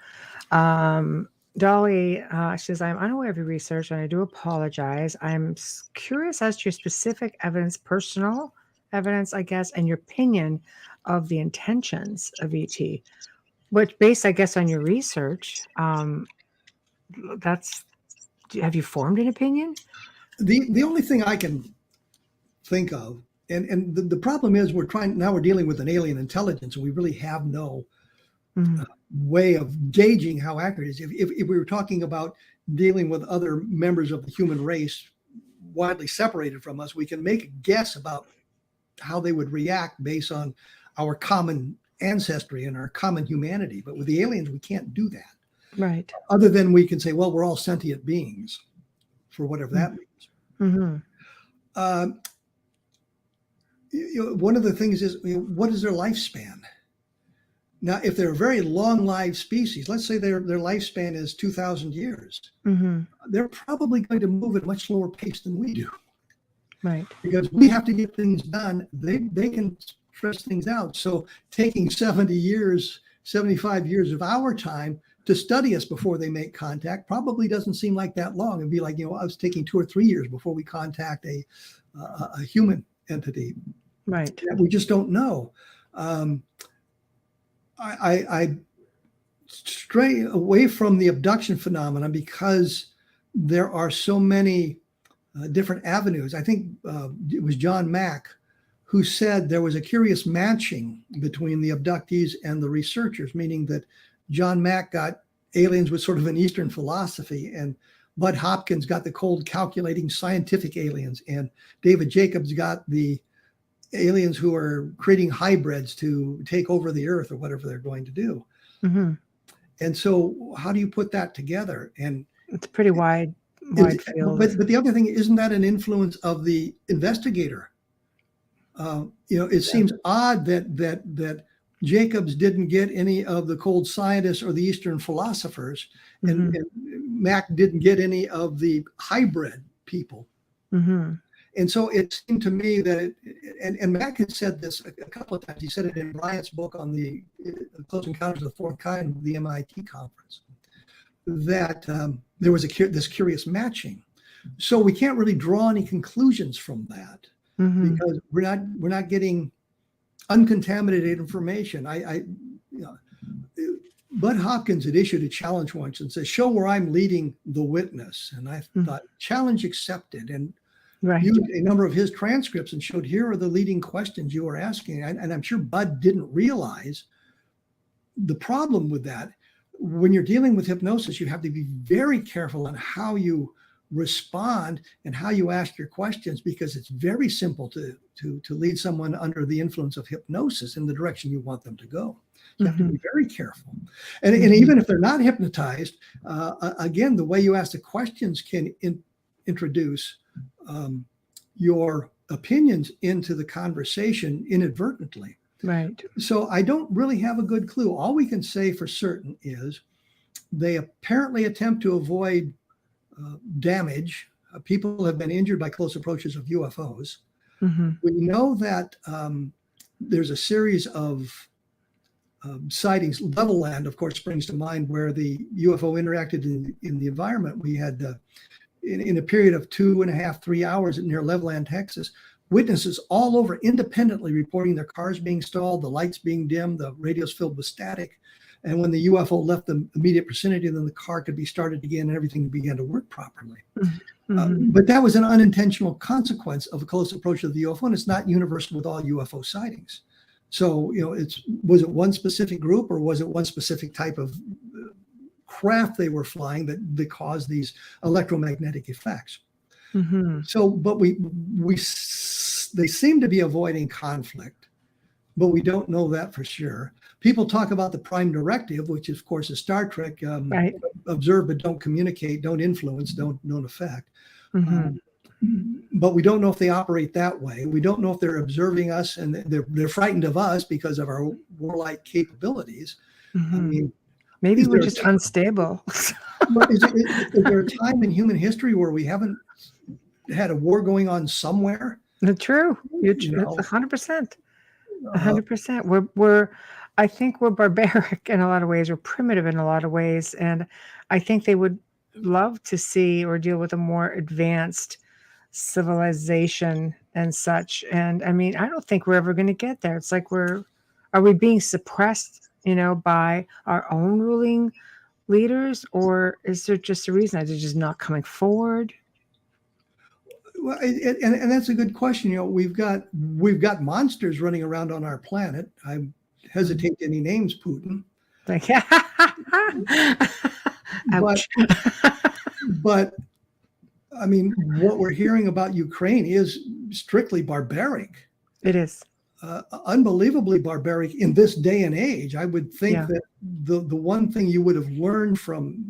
Dolly says, I'm unaware of your research and I do apologize. I'm curious as to your specific evidence, personal evidence, I guess, and your opinion of the intentions of ET, which based, I guess, on your research, have you formed an opinion? The only thing I can think of, and the problem is we're dealing with an alien intelligence, and we really have no way of gauging how accurate it is. If we were talking about dealing with other members of the human race widely separated from us, we can make a guess about how they would react based on our common ancestry and our common humanity. But with the aliens, we can't do that. Right. Other than we can say, well, we're all sentient beings. for whatever that means. Mm-hmm. One of the things is, what is their lifespan? Now, if they're a very long-lived species, let's say their lifespan is 2,000 years, they're probably going to move at a much slower pace than we do. Right. Because we have to get things done. They can stress things out. So taking 70 years, 75 years of our time to study us before they make contact probably doesn't seem like that long. It'd be like, I was taking 2 or 3 years before we contact a human entity. Right. We just don't know. I stray away from the abduction phenomenon because there are so many different avenues. I think it was John Mack who said there was a curious matching between the abductees and the researchers, meaning that John Mack got aliens with sort of an Eastern philosophy, and Bud Hopkins got the cold, calculating scientific aliens, and David Jacobs got the aliens who are creating hybrids to take over the earth or whatever they're going to do. And so how do you put that together? And it's pretty wide field. But the other thing, isn't that an influence of the investigator? It seems odd that Jacobs didn't get any of the cold scientists or the Eastern philosophers, and Mack didn't get any of the hybrid people. And so it seemed to me that, and Mack had said this a couple of times. He said it in Bryant's book on the Close Encounters of the Fourth Kind, the MIT conference, that there was this curious matching. So we can't really draw any conclusions from that because we're not getting uncontaminated information. Bud Hopkins had issued a challenge once and said, "Show where I'm leading the witness." And I thought, challenge accepted. And used a number of his transcripts and showed, here are the leading questions you are asking. And I'm sure Bud didn't realize the problem with that. When you're dealing with hypnosis, you have to be very careful on how you respond and how you ask your questions, because it's very simple to lead someone under the influence of hypnosis in the direction you want them to go. You have to be very careful. And even if they're not hypnotized, again, the way you ask the questions can introduce your opinions into the conversation inadvertently. Right. So I don't really have a good clue. All we can say for certain is they apparently attempt to avoid damage. People have been injured by close approaches of UFOs. We know that there's a series of sightings. Levelland, of course, springs to mind, where the UFO interacted in the environment. We had in a period of 2.5, 3 hours near Levelland, Texas, witnesses all over independently reporting their cars being stalled, the lights being dimmed, the radios filled with static. And when the UFO left the immediate vicinity, then the car could be started again and everything began to work properly. But that was an unintentional consequence of a close approach of the UFO, and it's not universal with all UFO sightings. So, was it one specific group, or was it one specific type of craft they were flying that caused these electromagnetic effects? So, but they seem to be avoiding conflict, but we don't know that for sure. People talk about the prime directive, which of course is Star Trek, observe but don't communicate, don't influence, don't affect. But we don't know if they operate that way. We don't know if they're observing us and they're frightened of us because of our warlike capabilities. I mean, maybe we're just unstable. Is there a time in human history where we haven't had a war going on somewhere? True. It's 100%. 100%. I think we're barbaric in a lot of ways. We're primitive in a lot of ways. And I think they would love to see or deal with a more advanced civilization and such. And I mean, I don't think we're ever going to get there. It's like are we being suppressed, by our own ruling leaders, or is there just a reason that they're just not coming forward? Well, and that's a good question. We've got monsters running around on our planet. I hesitate to any names, Putin. Like, but I mean, what we're hearing about Ukraine is strictly barbaric. It is. Unbelievably barbaric in this day and age. I would think that the one thing you would have learned from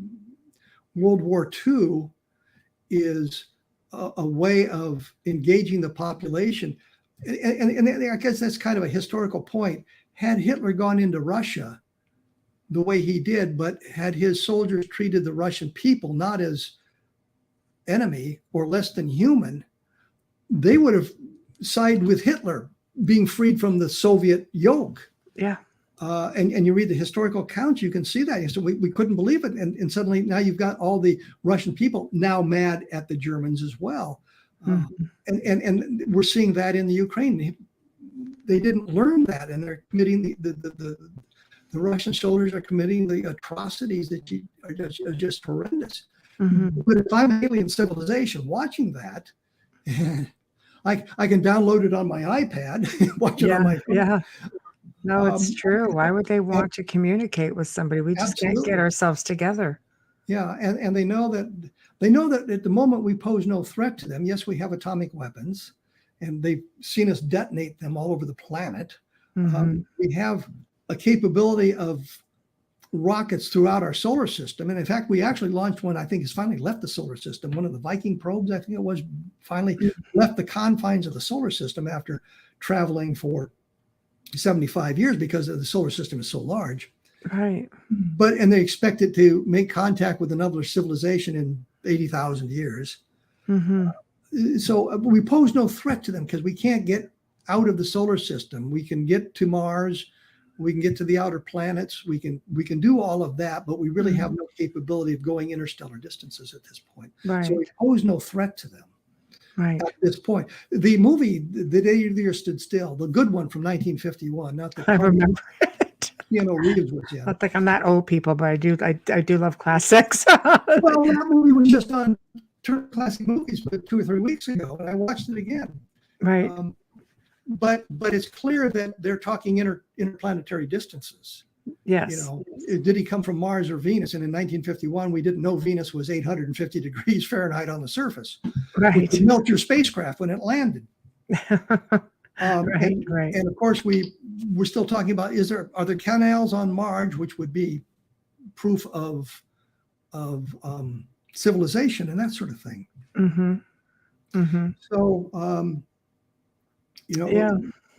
World War II is a way of engaging the population. And I guess that's kind of a historical point. Had Hitler gone into Russia the way he did, but had his soldiers treated the Russian people not as enemy or less than human, they would have sided with Hitler being freed from the Soviet yoke. Yeah. And you read the historical accounts, you can see that. So we couldn't believe it. And suddenly now you've got all the Russian people now mad at the Germans as well. And we're seeing that in the Ukraine. They didn't learn that, and they're committing the Russian soldiers are committing the atrocities that are just horrendous. But if I'm an alien civilization watching that, I can download it on my iPad, watch it on my phone. Yeah. No, it's true. Why would they want to communicate with somebody? We just can't get ourselves together. Yeah, and they know that at the moment we pose no threat to them. Yes, we have atomic weapons, and they've seen us detonate them all over the planet. We have a capability of rockets throughout our solar system. And in fact, we actually launched one, I think has finally left the solar system. One of the Viking probes, I think it was, finally left the confines of the solar system after traveling for 75 years because the solar system is so large. Right. And they expect it to make contact with another civilization in 80,000 years. So we pose no threat to them because we can't get out of the solar system. We can get to Mars. We can get to the outer planets. We can do all of that, but we really have no capability of going interstellar distances at this point. Right. So we pose no threat to them. Right. At this point, the movie "The Day the Earth Stood Still," the good one from 1951, not the I remember it. Reeves was in. Not like I'm not old people, but I do love classics. Well, that movie was just on classic movies 2 or 3 weeks ago, and I watched it again. Right. But it's clear that they're talking interplanetary distances. Yes. Did he come from Mars or Venus? And in 1951, we didn't know Venus was 850 degrees Fahrenheit on the surface. Right. It would melt your spacecraft when it landed. Right. And of course, we're still talking about are there canals on Mars, which would be proof of civilization and that sort of thing. So yeah.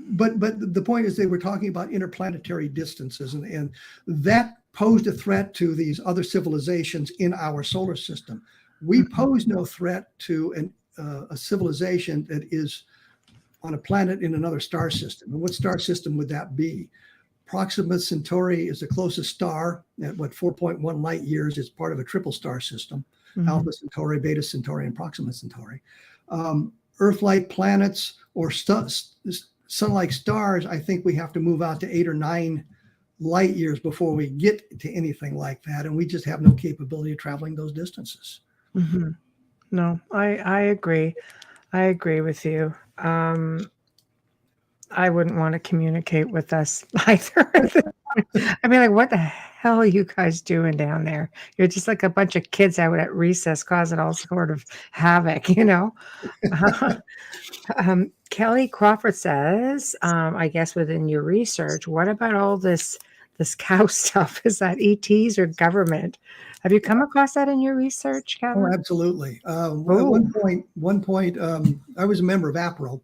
But the point is they were talking about interplanetary distances, and that posed a threat to these other civilizations in our solar system. We pose no threat to a civilization that is on a planet in another star system. And what star system would that be? Proxima Centauri is the closest star at 4.1 light years. It's part of a triple star system: Alpha Centauri, Beta Centauri, and Proxima Centauri. Earth-like planets or sun-like stars, I think we have to move out to 8 or 9 light years before we get to anything like that. And we just have no capability of traveling those distances. No, I agree. I agree with you. I wouldn't want to communicate with us either. I mean, like, what the hell are you guys doing down there? You're just like a bunch of kids out at recess causing all sort of havoc, Kelly Crawford says, I guess within your research, what about all this cow stuff? Is that ETs or government? Have you come across that in your research, Kevin? Oh, absolutely. At one point, I was a member of APRO,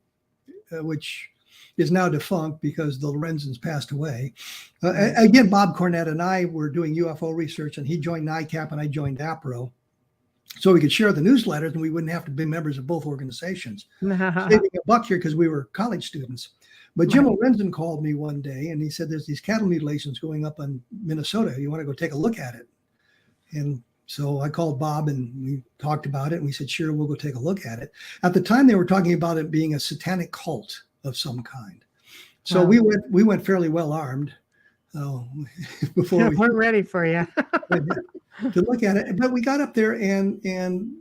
which is now defunct because the Lorenzens passed away. Again, Bob Cornett and I were doing UFO research, and he joined NICAP and I joined APRO. So we could share the newsletters and we wouldn't have to be members of both organizations. Saving a buck here because we were college students. But Jim Lorenzen called me one day and he said, there's these cattle mutilations going up in Minnesota. You want to go take a look at it? And so I called Bob and we talked about it, and we said, sure, we'll go take a look at it. At the time, they were talking about it being a satanic cult of some kind. So we went fairly well armed. Before we're ready for you to look at it. But we got up there and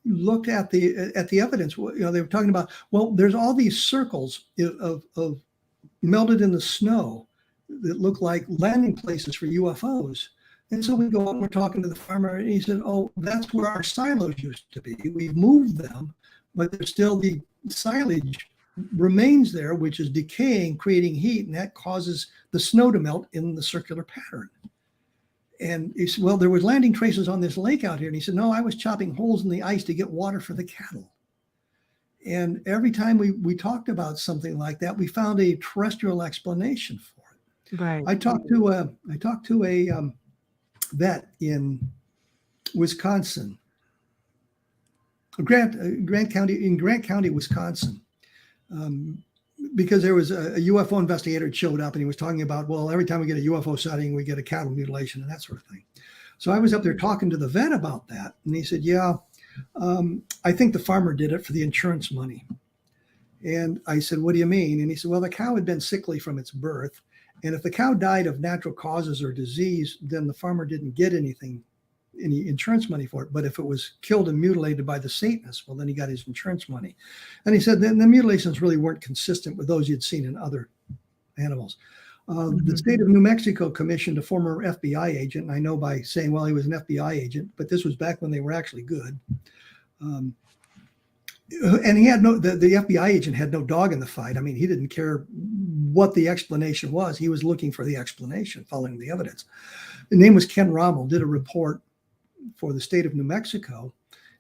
looked at the evidence. They were talking about, well, there's all these circles of melted in the snow that look like landing places for UFOs. And so we go out and we're talking to the farmer, and he said, oh, that's where our silos used to be. We've moved them, but there's still the silage remains there, which is decaying, creating heat, and that causes the snow to melt in the circular pattern. And he said, well, there was landing traces on this lake out here. And he said, no, I was chopping holes in the ice to get water for the cattle. And every time we talked about something like that, we found a terrestrial explanation for it. Right. I talked to a vet in Wisconsin, Grant County, Wisconsin, because there was a UFO investigator that showed up, and he was talking about, well, every time we get a UFO sighting, we get a cattle mutilation and that sort of thing. So I was up there talking to the vet about that, and he said, yeah, I think the farmer did it for the insurance money. And I said, what do you mean? And he said, well, the cow had been sickly from its birth, and if the cow died of natural causes or disease, then the farmer didn't get any insurance money for it. But if it was killed and mutilated by the Satanists, well, then he got his insurance money. And he said then the mutilations really weren't consistent with those you'd seen in other animals. The state of New Mexico commissioned a former FBI agent, and I know by saying, well, he was an FBI agent, but this was back when they were actually good. And he had the FBI agent had no dog in the fight. I mean, he didn't care what the explanation was. He was looking for the explanation, following the evidence. The name was Ken Randle, did a report for the state of New Mexico,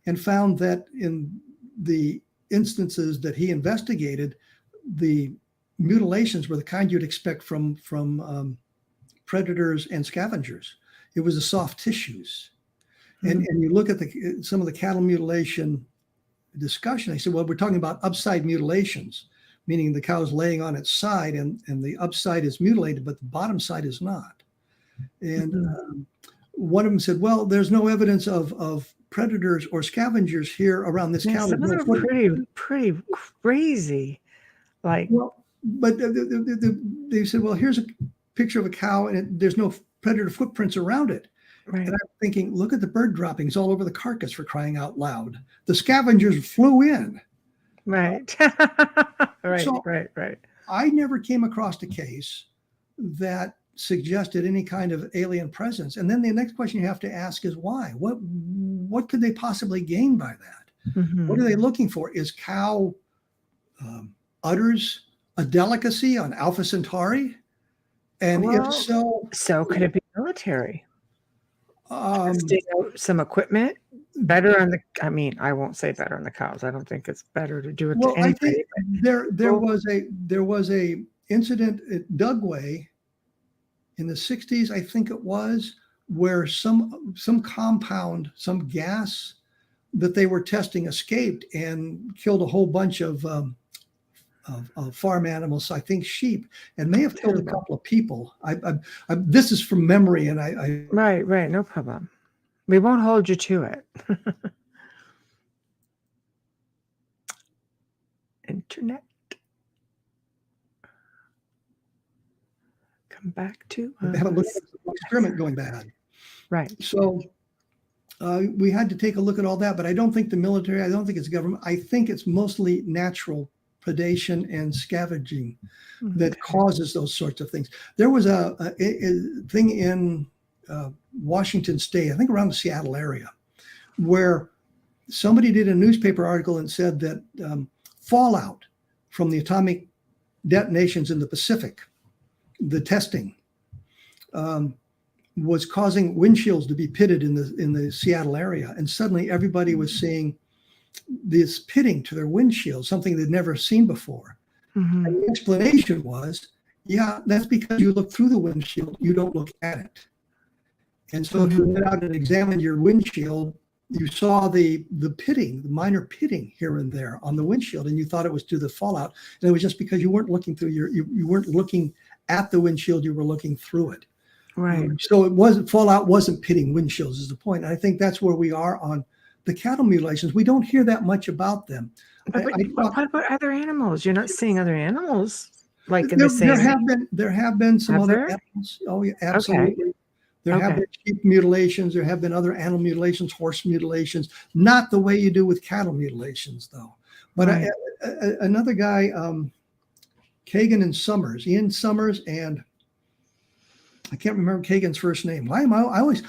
and found that in the instances that he investigated, the mutilations were the kind you'd expect from predators and scavengers. It was the soft tissues. And you look at some of the cattle mutilation discussion, I said, well, we're talking about upside mutilations, meaning the cow's laying on its side and the upside is mutilated, but the bottom side is not. And one of them said, well, there's no evidence of predators or scavengers here around this cow. Some of them are pretty crazy. Like, well, but they said, well, here's a picture of a cow and there's no predator footprints around it. Right. And I'm thinking, look at the bird droppings all over the carcass, for crying out loud. The scavengers flew in. Right. Right. So right. I never came across a case that suggested any kind of alien presence. And then the next question you have to ask is why? What could they possibly gain by that? What are they looking for? Is cow udders a delicacy on Alpha Centauri? And if so could it be military? Some equipment better on the, I mean, I won't say better on the cows. I don't think it's better to do it to anybody. There was a incident at Dugway in the 60s, I think it was, where some compound, some gas that they were testing escaped and killed a whole bunch of farm animals, I think sheep, and may have killed a couple of people. This is from memory, and I right, no problem. We won't hold you to it. Internet. Come back to have a look at the experiment going bad. Right. So we had to take a look at all that, but I don't think the military, I don't think it's government. I think it's mostly natural predation and scavenging that causes those sorts of things. There was a thing in Washington State, I think around the Seattle area, where somebody did a newspaper article and said that fallout from the atomic detonations in the Pacific, the testing, was causing windshields to be pitted in the Seattle area, and suddenly everybody was seeing this pitting to their windshield, something they'd never seen before. And the explanation was, yeah, that's because you look through the windshield, you don't look at it. And so if you went out and examined your windshield, you saw the pitting, the minor pitting here and there on the windshield, and you thought it was due to the fallout. And it was just because you weren't looking through you weren't looking at the windshield, you were looking through it. Right. So fallout wasn't pitting windshields is the point. And I think that's where we are on the cattle mutilations. We don't hear that much about them. But what about other animals? You're not seeing other animals like in the same. There have been some other animals. Oh yeah, absolutely. Okay. There have been sheep mutilations. There have been other animal mutilations, horse mutilations. Not the way you do with cattle mutilations, though. But another guy, Kagan and Summers, Ian Summers, and I can't remember Kagan's first name. Why am I always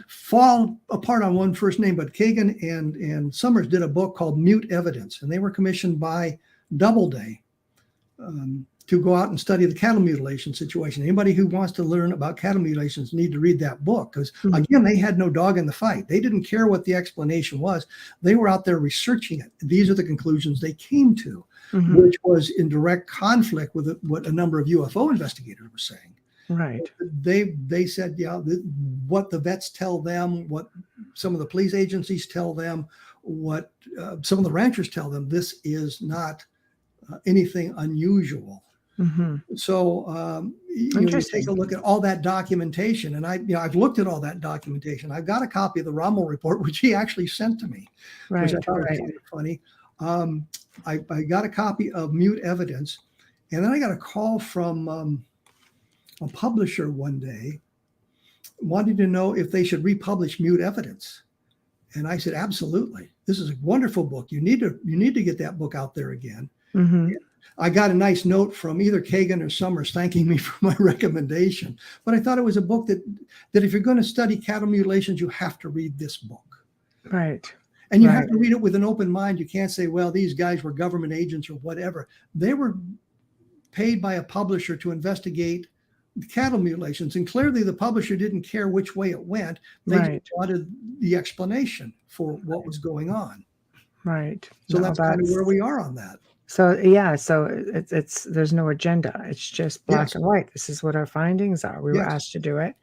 fall apart on one first name? But Kagan and Summers did a book called Mute Evidence, and they were commissioned by Doubleday. to go out and study the cattle mutilation situation. Anybody who wants to learn about cattle mutilations need to read that book, because again, they had no dog in the fight. They didn't care what the explanation was. They were out there researching it. These are the conclusions they came to, which was in direct conflict with what a number of UFO investigators were saying. Right. They said, yeah, what the vets tell them, what some of the police agencies tell them, what some of the ranchers tell them, this is not anything unusual. So you take a look at all that documentation, and I've looked at all that documentation. I've got a copy of the Randle report, which he actually sent to me, which I thought was kind of funny. I got a copy of Mute Evidence, and then I got a call from a publisher one day wanting to know if they should republish Mute Evidence. And I said, absolutely. This is a wonderful book. You need to get that book out there again. I got a nice note from either Kagan or Summers thanking me for my recommendation. But I thought it was a book that if you're going to study cattle mutilations, you have to read this book. Right. And you have to read it with an open mind. You can't say, well, these guys were government agents or whatever. They were paid by a publisher to investigate the cattle mutilations. And clearly the publisher didn't care which way it went. They just wanted the explanation for what was going on. Right. So that's kind of where we are on that. So yeah, so it's there's no agenda. It's just black and white. This is what our findings are. We were asked to do it.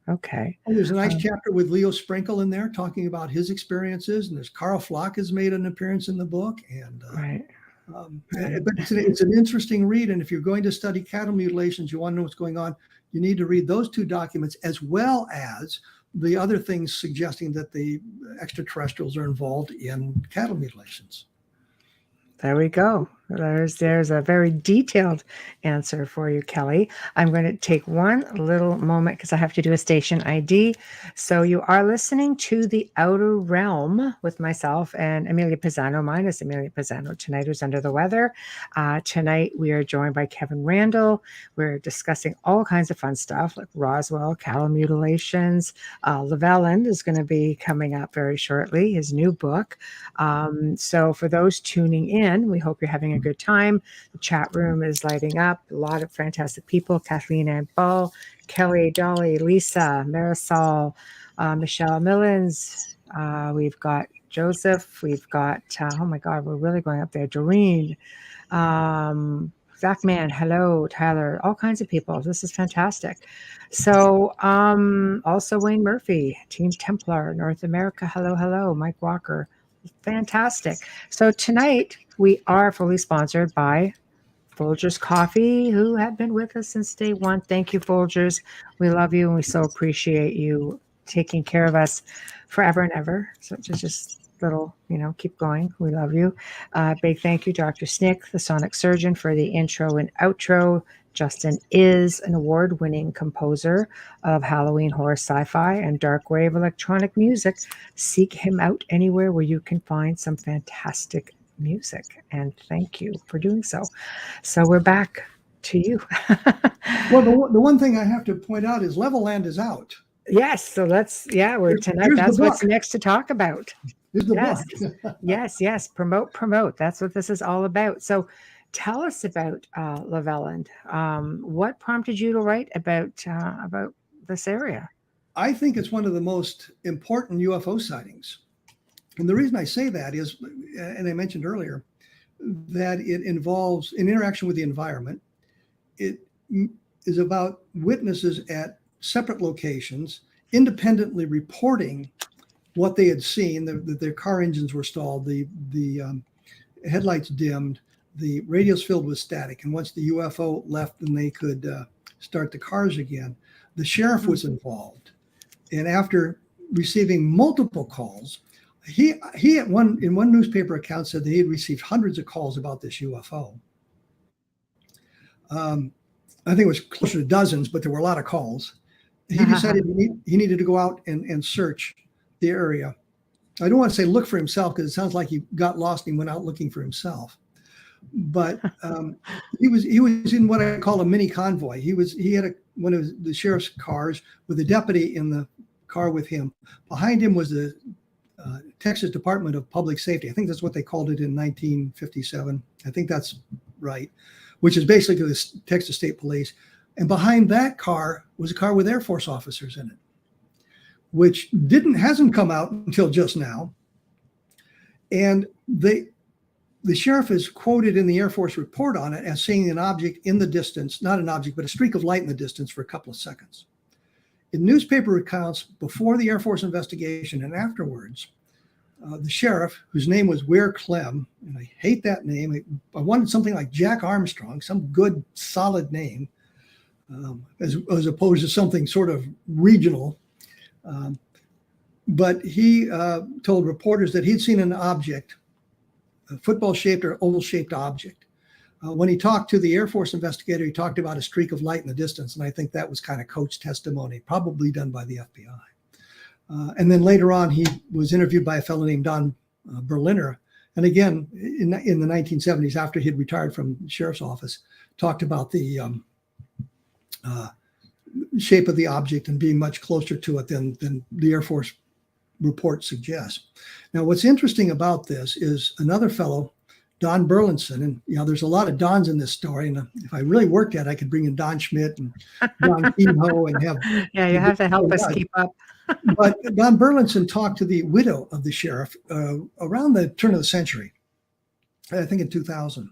Okay. And there's a nice chapter with Leo Sprinkle in there talking about his experiences, and there's Carl Flock has made an appearance in the book, and but it's an interesting read. And if you're going to study cattle mutilations, you want to know what's going on, you need to read those two documents as well as the other things suggesting that the extraterrestrials are involved in cattle mutilations. There we go. There's a very detailed answer for you, Kelly. I'm going to take one little moment because I have to do a station ID. So you are listening to The Outer Realm with myself and Amelia Pisano, minus Amelia Pisano tonight, who's under the weather. Tonight we are joined by Kevin Randle. We're discussing all kinds of fun stuff like Roswell, cattle mutilations. Levelland is going to be coming up very shortly, his new book. So for those tuning in, we hope you're having a good time. The chat room is lighting up. A lot of fantastic people. Kathleen Ann Ball, Kelly, Dolly, Lisa, Marisol, Michelle Millens. We've got Joseph. We've got, oh my God, we're really going up there. Doreen, Zach Man, hello, Tyler, all kinds of people. This is fantastic. So also Wayne Murphy, Team Templar, North America. Hello, hello. Mike Walker. Fantastic. So tonight we are fully sponsored by Folgers Coffee, who have been with us since day one. Thank you, Folgers. We love you and we so appreciate you taking care of us forever and ever. So just little, keep going. We love you. Big thank you, Dr. Snick, the sonic surgeon, for the intro and outro. Justin is an award-winning composer of Halloween horror sci-fi and dark wave electronic music. Seek him out anywhere where you can find some fantastic music. And thank you for doing so. So we're back to you. Well, the one thing I have to point out is Levelland is out. Yes. So we're tonight. That's what's next to talk about. Yes. Promote. That's what this is all about. So tell us about Levelland. What prompted you to write about this area? I think it's one of the most important UFO sightings. And the reason I say that is, and I mentioned earlier, that it involves an interaction with the environment. It is about witnesses at separate locations, independently reporting what they had seen, that their car engines were stalled, the headlights dimmed, the radios filled with static. And once the UFO left, then they could start the cars again. The sheriff was involved. And after receiving multiple calls, he in one newspaper account said that he had received hundreds of calls about this UFO. I think it was closer to dozens, but there were a lot of calls. He decided he needed to go out and search the area. I don't want to say look for himself, because it sounds like he got lost and went out looking for himself. But he was in what I call a mini convoy. He had one of the sheriff's cars with a deputy in the car with him. Behind him was the Texas Department of Public Safety. I think that's what they called it in 1957. I think that's right, which is basically the Texas State Police. And behind that car was a car with Air Force officers in it, which hasn't come out until just now. And the sheriff is quoted in the Air Force report on it as seeing an object in the distance, not an object, but a streak of light in the distance for a couple of seconds. In newspaper accounts before the Air Force investigation and afterwards, the sheriff, whose name was Weir Clem, and I hate that name. I wanted something like Jack Armstrong, some good, solid name, as opposed to something sort of regional. But he told reporters that he'd seen an object, a football-shaped or oval-shaped object. When he talked to the Air Force investigator, he talked about a streak of light in the distance, and I think that was kind of coach testimony, probably done by the FBI. And then later on, he was interviewed by a fellow named Don Berliner. And again, in the 1970s, after he'd retired from the sheriff's office, talked about the shape of the object and being much closer to it than the Air Force report suggests. Now, what's interesting about this is another fellow, Don Burlinson, and there's a lot of Dons in this story. And if I really worked at it, I could bring in Don Schmidt and Don Kehoe and have. Yeah, you have to help us keep up. But Don Burlinson talked to the widow of the sheriff around the turn of the century, I think in 2000.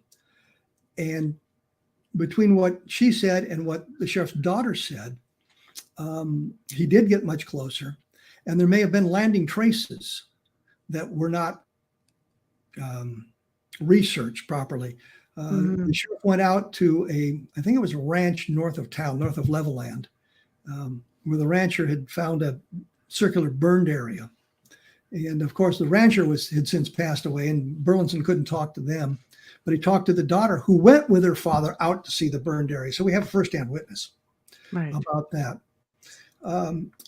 And between what she said and what the sheriff's daughter said, he did get much closer. And there may have been landing traces that were not researched properly. The sheriff went out to I think it was a ranch north of town, north of Levelland, where the rancher had found a circular burned area. And of course, the rancher had since passed away, and Burlinson couldn't talk to them, but he talked to the daughter who went with her father out to see the burned area. So we have a firsthand witness about that.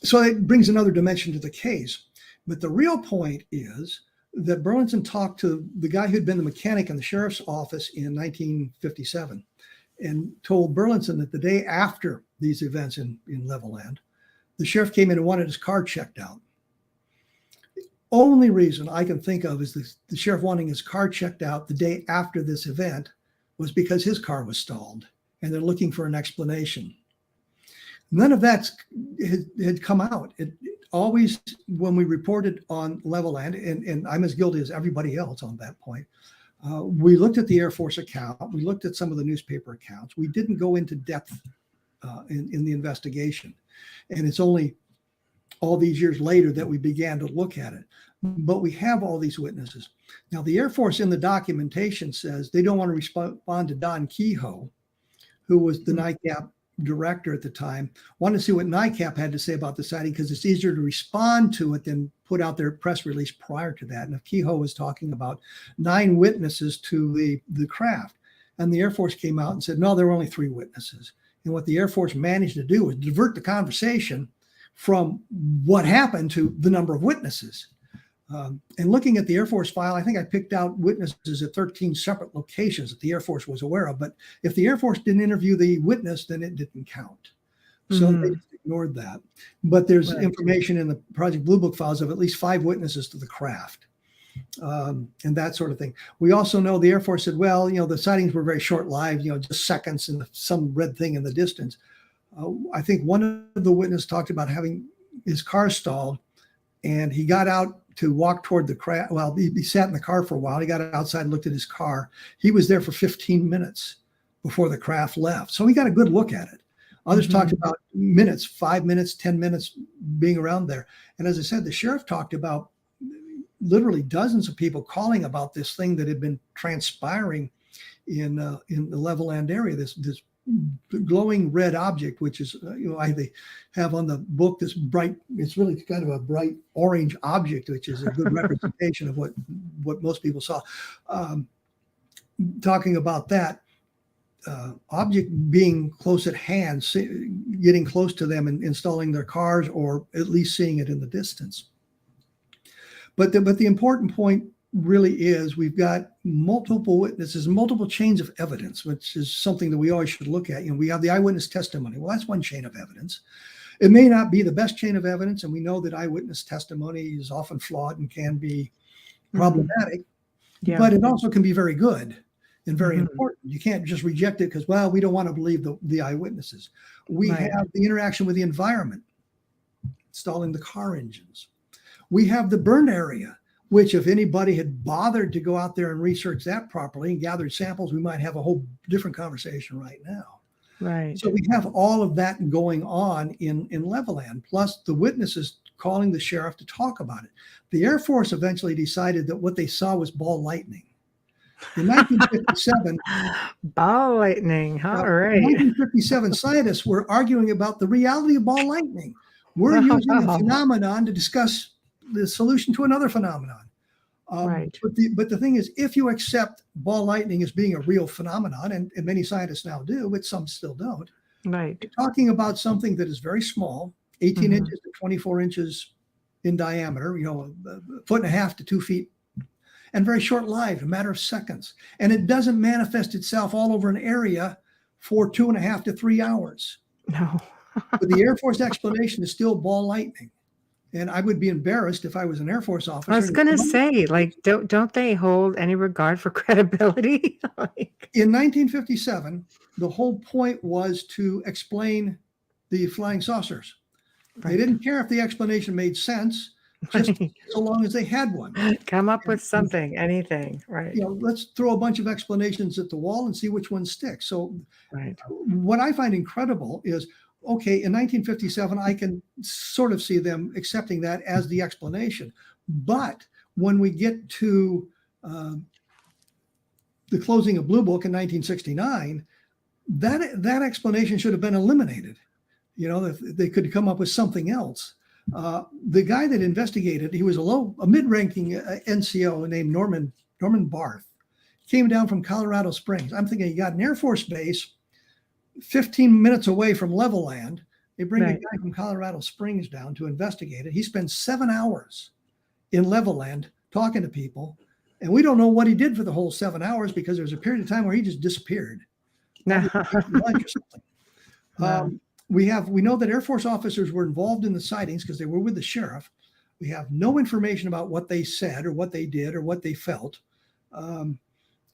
So it brings another dimension to the case. But the real point is that Burlinson talked to the guy who'd been the mechanic in the sheriff's office in 1957 and told Burlinson that the day after these events in Levelland, the sheriff came in and wanted his car checked out. The only reason I can think of is the sheriff wanting his car checked out the day after this event was because his car was stalled, and they're looking for an explanation. None of that had come out. It always, when we reported on Levelland, and I'm as guilty as everybody else on that point, we looked at the Air Force account. We looked at some of the newspaper accounts. We didn't go into depth in the investigation. And it's only all these years later that we began to look at it. But we have all these witnesses. Now, the Air Force in the documentation says they don't want to respond to Don Kehoe, who was the NICAP director at the time, wanted to see what NICAP had to say about the sighting because it's easier to respond to it than put out their press release prior to that. And if Kehoe was talking about 9 witnesses to the craft, and the Air Force came out and said, no, there were only 3 witnesses. And what the Air Force managed to do was divert the conversation from what happened to the number of witnesses. And looking at the Air Force file, I think I picked out witnesses at 13 separate locations that the Air Force was aware of. But if the Air Force didn't interview the witness, then it didn't count. So they just ignored that. But there's information in the Project Blue Book files of at least 5 witnesses to the craft. And that sort of thing. We also know the Air Force said, well, the sightings were very short-lived, just seconds and some red thing in the distance. I think one of the witnesses talked about having his car stalled, and he got out to walk toward the craft. Well, he sat in the car for a while. He got outside and looked at his car. He was there for 15 minutes before the craft left. So he got a good look at it. Others talked about minutes, 5 minutes, 10 minutes being around there. And as I said, the sheriff talked about literally dozens of people calling about this thing that had been transpiring in the Levelland area, this glowing red object, which is, I have on the book this bright, it's really kind of a bright orange object, which is a good representation of what most people saw. Talking about that object being close at hand, getting close to them and installing their cars, or at least seeing it in the distance. But the important point really is we've got multiple witnesses, multiple chains of evidence, which is something that we always should look at. We have the eyewitness testimony. Well, that's one chain of evidence. It may not be the best chain of evidence, and we know that eyewitness testimony is often flawed and can be problematic, but it also can be very good. and very Mhm. important. You can't just reject it because, well, we don't want to believe the eyewitnesses. We Right. have the interaction with the environment, installing the car engines. We have the burn area, which if anybody had bothered to go out there and research that properly and gathered samples, we might have a whole different conversation right now. Right. So we have all of that going on in Levelland, plus the witnesses calling the sheriff to talk about it. The Air Force eventually decided that what they saw was ball lightning. In 1957, Ball lightning. All in right. 1957, scientists were arguing about the reality of ball lightning. We're Oh, using a wow. phenomenon to discuss the solution to another phenomenon. Right. But the thing is, if you accept ball lightning as being a real phenomenon, and many scientists now do, but some still don't, Right. you're talking about something that is very small, 18 Mhm. inches to 24 inches in diameter, a foot and a half to 2 feet, and very short-lived, a matter of seconds. And it doesn't manifest itself all over an area for 2.5 to 3 hours. No. But the Air Force explanation is still ball lightning. And I would be embarrassed if I was an Air Force officer. I was gonna say, like, don't they hold any regard for credibility? Like, In 1957, the whole point was to explain the flying saucers. They right. didn't care if the explanation made sense, just Right. so long as they had one. Come up with something, anything. Right. Let's throw a bunch of explanations at the wall and see which one sticks. So Right. what I find incredible is, okay, in 1957, I can sort of see them accepting that as the explanation. But when we get to the closing of Blue Book in 1969, that explanation should have been eliminated. They could come up with something else. The guy that investigated, he was a mid-ranking NCO named Norman Barth. Came down from Colorado Springs. I'm thinking, you got an Air Force base 15 minutes away from Levelland. They bring a guy from Colorado Springs down to investigate it. He spends 7 hours in Levelland talking to people, and we don't know what he did for the whole 7 hours because there was a period of time where he just disappeared. No. Lunch or something. No. We know that Air Force officers were involved in the sightings because they were with the sheriff. We have no information about what they said or what they did or what they felt,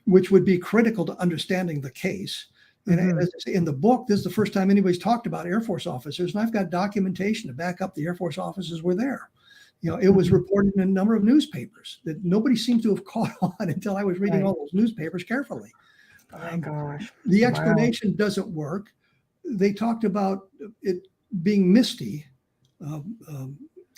which would be critical to understanding the case. And as I say, in the book, this is the first time anybody's talked about Air Force officers, and I've got documentation to back up the Air Force officers were there. It was reported in a number of newspapers that nobody seems to have caught on until I was reading all those newspapers carefully. My gosh. The explanation doesn't work. They talked about it being misty,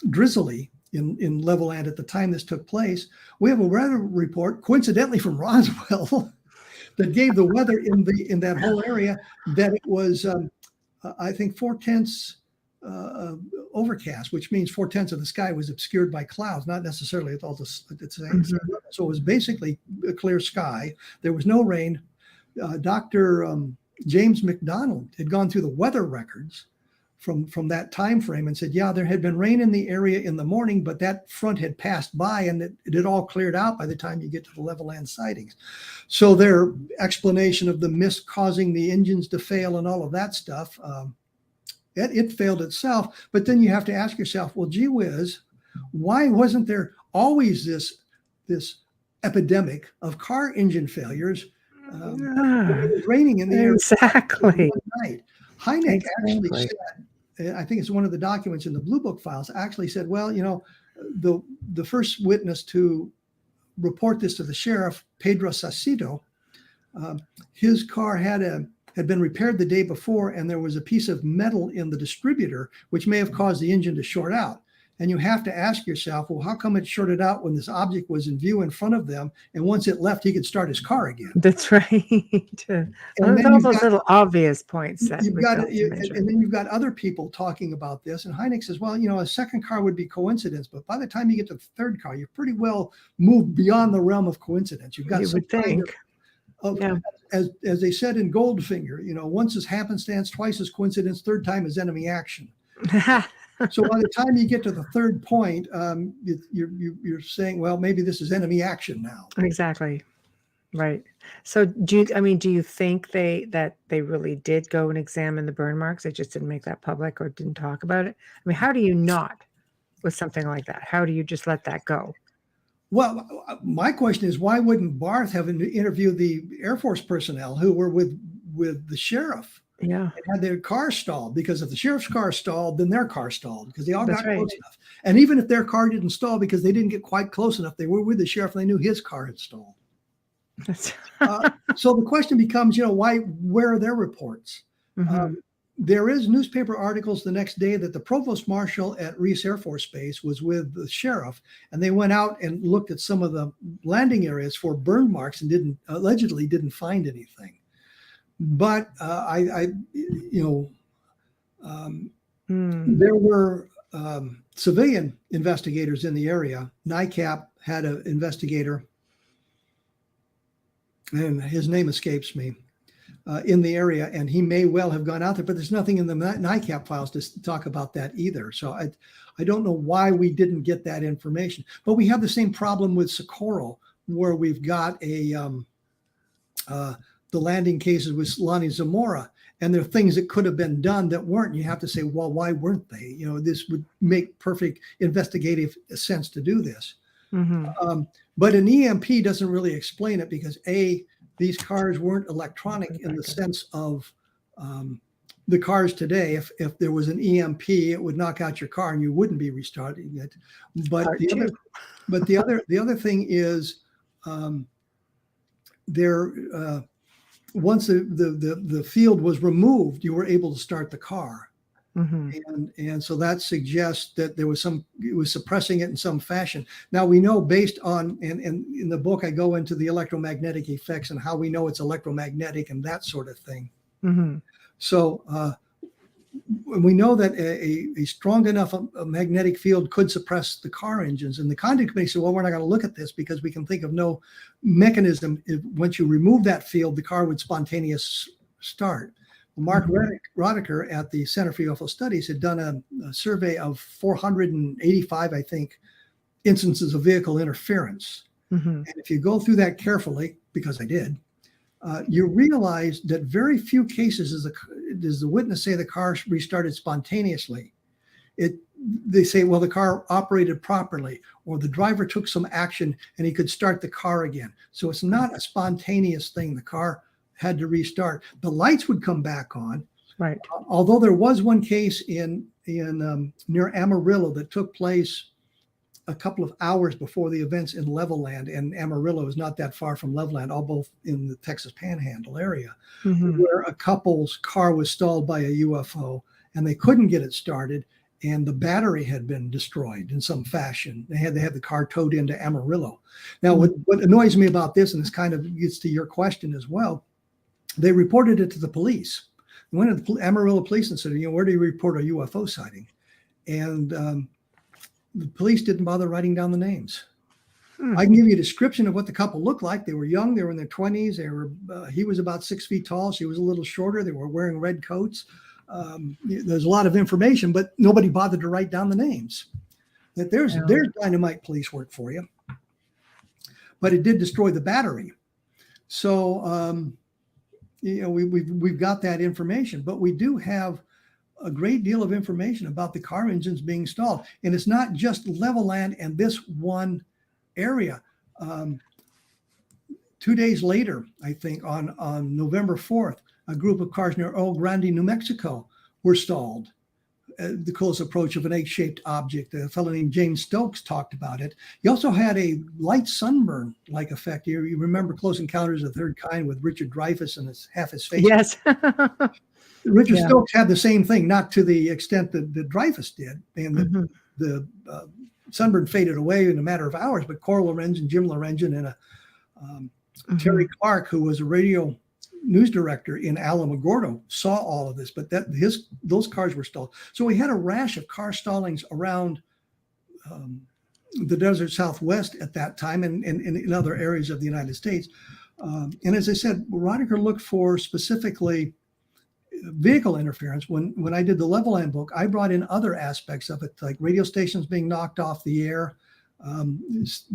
drizzly in Levelland at the time this took place. We have a weather report, coincidentally from Roswell, that gave the weather in that whole area that it was, I think, 4/10 overcast, which means 4/10 of the sky was obscured by clouds, not necessarily at all the same. So it was basically a clear sky. There was no rain. Dr. James McDonald had gone through the weather records from that time frame and said, yeah, there had been rain in the area in the morning, but that front had passed by and it had all cleared out by the time you get to the Levelland sightings. So their explanation of the mist causing the engines to fail and all of that stuff, it failed itself. But then you have to ask yourself, well, gee whiz, why wasn't there always this epidemic of car engine failures? It was raining in the air. Exactly. Night. Hynek actually said, I think it's one of the documents in the Blue Book files, actually said, well, the first witness to report this to the sheriff, Pedro Sacido, his car had been repaired the day before, and there was a piece of metal in the distributor, which may have caused the engine to short out. And you have to ask yourself, well, how come it shorted out when this object was in view in front of them? And once it left, he could start his car again. That's right. And all those little obvious points that you've got, and then you've got other people talking about this. And Hynek says, well, a second car would be coincidence, but by the time you get to the third car, you've pretty well moved beyond the realm of coincidence. You've got some kind of as they said in Goldfinger, once is happenstance, twice is coincidence, third time is enemy action. So by the time you get to the third point, you're saying, well, maybe this is enemy action now. Exactly. Right. So do you think that they really did go and examine the burn marks? They just didn't make that public or didn't talk about it? I mean, how do you not with something like that? How do you just let that go? Well, my question is, why wouldn't Barth have interviewed the Air Force personnel who were with the sheriff? Yeah. And had their car stalled, because if the sheriff's car stalled, then their car stalled, because they all That's got right. close enough. And even if their car didn't stall because they didn't get quite close enough, they were with the sheriff and they knew his car had stalled. So the question becomes, where are their reports? Mhm. There is newspaper articles the next day that the provost marshal at Reese Air Force Base was with the sheriff, and they went out and looked at some of the landing areas for burn marks and allegedly didn't find anything. But there were civilian investigators in the area. NICAP had an investigator, and his name escapes me, in the area, and he may well have gone out there, but there's nothing in the NICAP files to talk about that either. So I don't know why we didn't get that information. But we have the same problem with Socorro, where we've got the landing cases with Lonnie Zamora, and there are things that could have been done that weren't. You have to say, well, why weren't they? This would make perfect investigative sense to do this. Mm-hmm. But an EMP doesn't really explain it, because these cars weren't electronic in the sense of the cars today. If there was an EMP, it would knock out your car and you wouldn't be restarting it. But the other thing is, once the field was removed, you were able to start the car. Mm-hmm. And so that suggests that it was suppressing it in some fashion. Now we know, based on, and in the book I go into the electromagnetic effects and how we know it's electromagnetic and that sort of thing. Mm-hmm. So we know that a strong enough magnetic field could suppress the car engines. And the conduct committee said, well, we're not going to look at this because we can think of no mechanism. Once you remove that field, the car would spontaneous start. Mark Rodiker at the Center for UFO Studies had done a survey of 485, I think, instances of vehicle interference. Mm-hmm. And if you go through that carefully, because I did, you realize that very few cases does the witness say the car restarted spontaneously. They say, well, the car operated properly, or the driver took some action and he could start the car again. So it's not a spontaneous thing. The car had to restart. The lights would come back on. Right. Although there was one case in near Amarillo that took place a couple of hours before the events in Levelland, and Amarillo is not that far from Levelland, all both in the Texas Panhandle area, mm-hmm. where a couple's car was stalled by a UFO and they couldn't get it started, and the battery had been destroyed in some fashion. They had the car towed into Amarillo. Now, mm-hmm. what annoys me about this, and this kind of gets to your question as well, they reported it to the police. They went to the Amarillo police and said, where do you report a UFO sighting? And the police didn't bother writing down the names. I can give you a description of what the couple looked like. They were young. They were in their 20s. He was about 6 feet tall. She was a little shorter. They were wearing red coats. There's a lot of information, but nobody bothered to write down the names. That there's dynamite police work for you. But it did destroy the battery. So, we've got that information, but we do have a great deal of information about the car engines being stalled. And it's not just Levelland and this one area. 2 days later, I think on November 4th, a group of cars near El Grande, New Mexico were stalled. The close approach of an egg-shaped object. A fellow named James Stokes talked about it. He also had a light sunburn-like effect. You remember Close Encounters of the Third Kind with Richard Dreyfuss and half his face? Yes. Richard Stokes had the same thing, not to the extent that Dreyfuss did. And mm-hmm. the sunburn faded away in a matter of hours. But Cor Lorenzen, Jim Lorenzen, and mm-hmm. Terry Clark, who was a radio news director in Alamogordo, saw all of this, but those cars were stalled. So we had a rash of car stallings around the desert Southwest at that time, and in other areas of the United States. And as I said, Rodiker looked for specifically vehicle interference. When I did the Levelland book, I brought in other aspects of it, like radio stations being knocked off the air,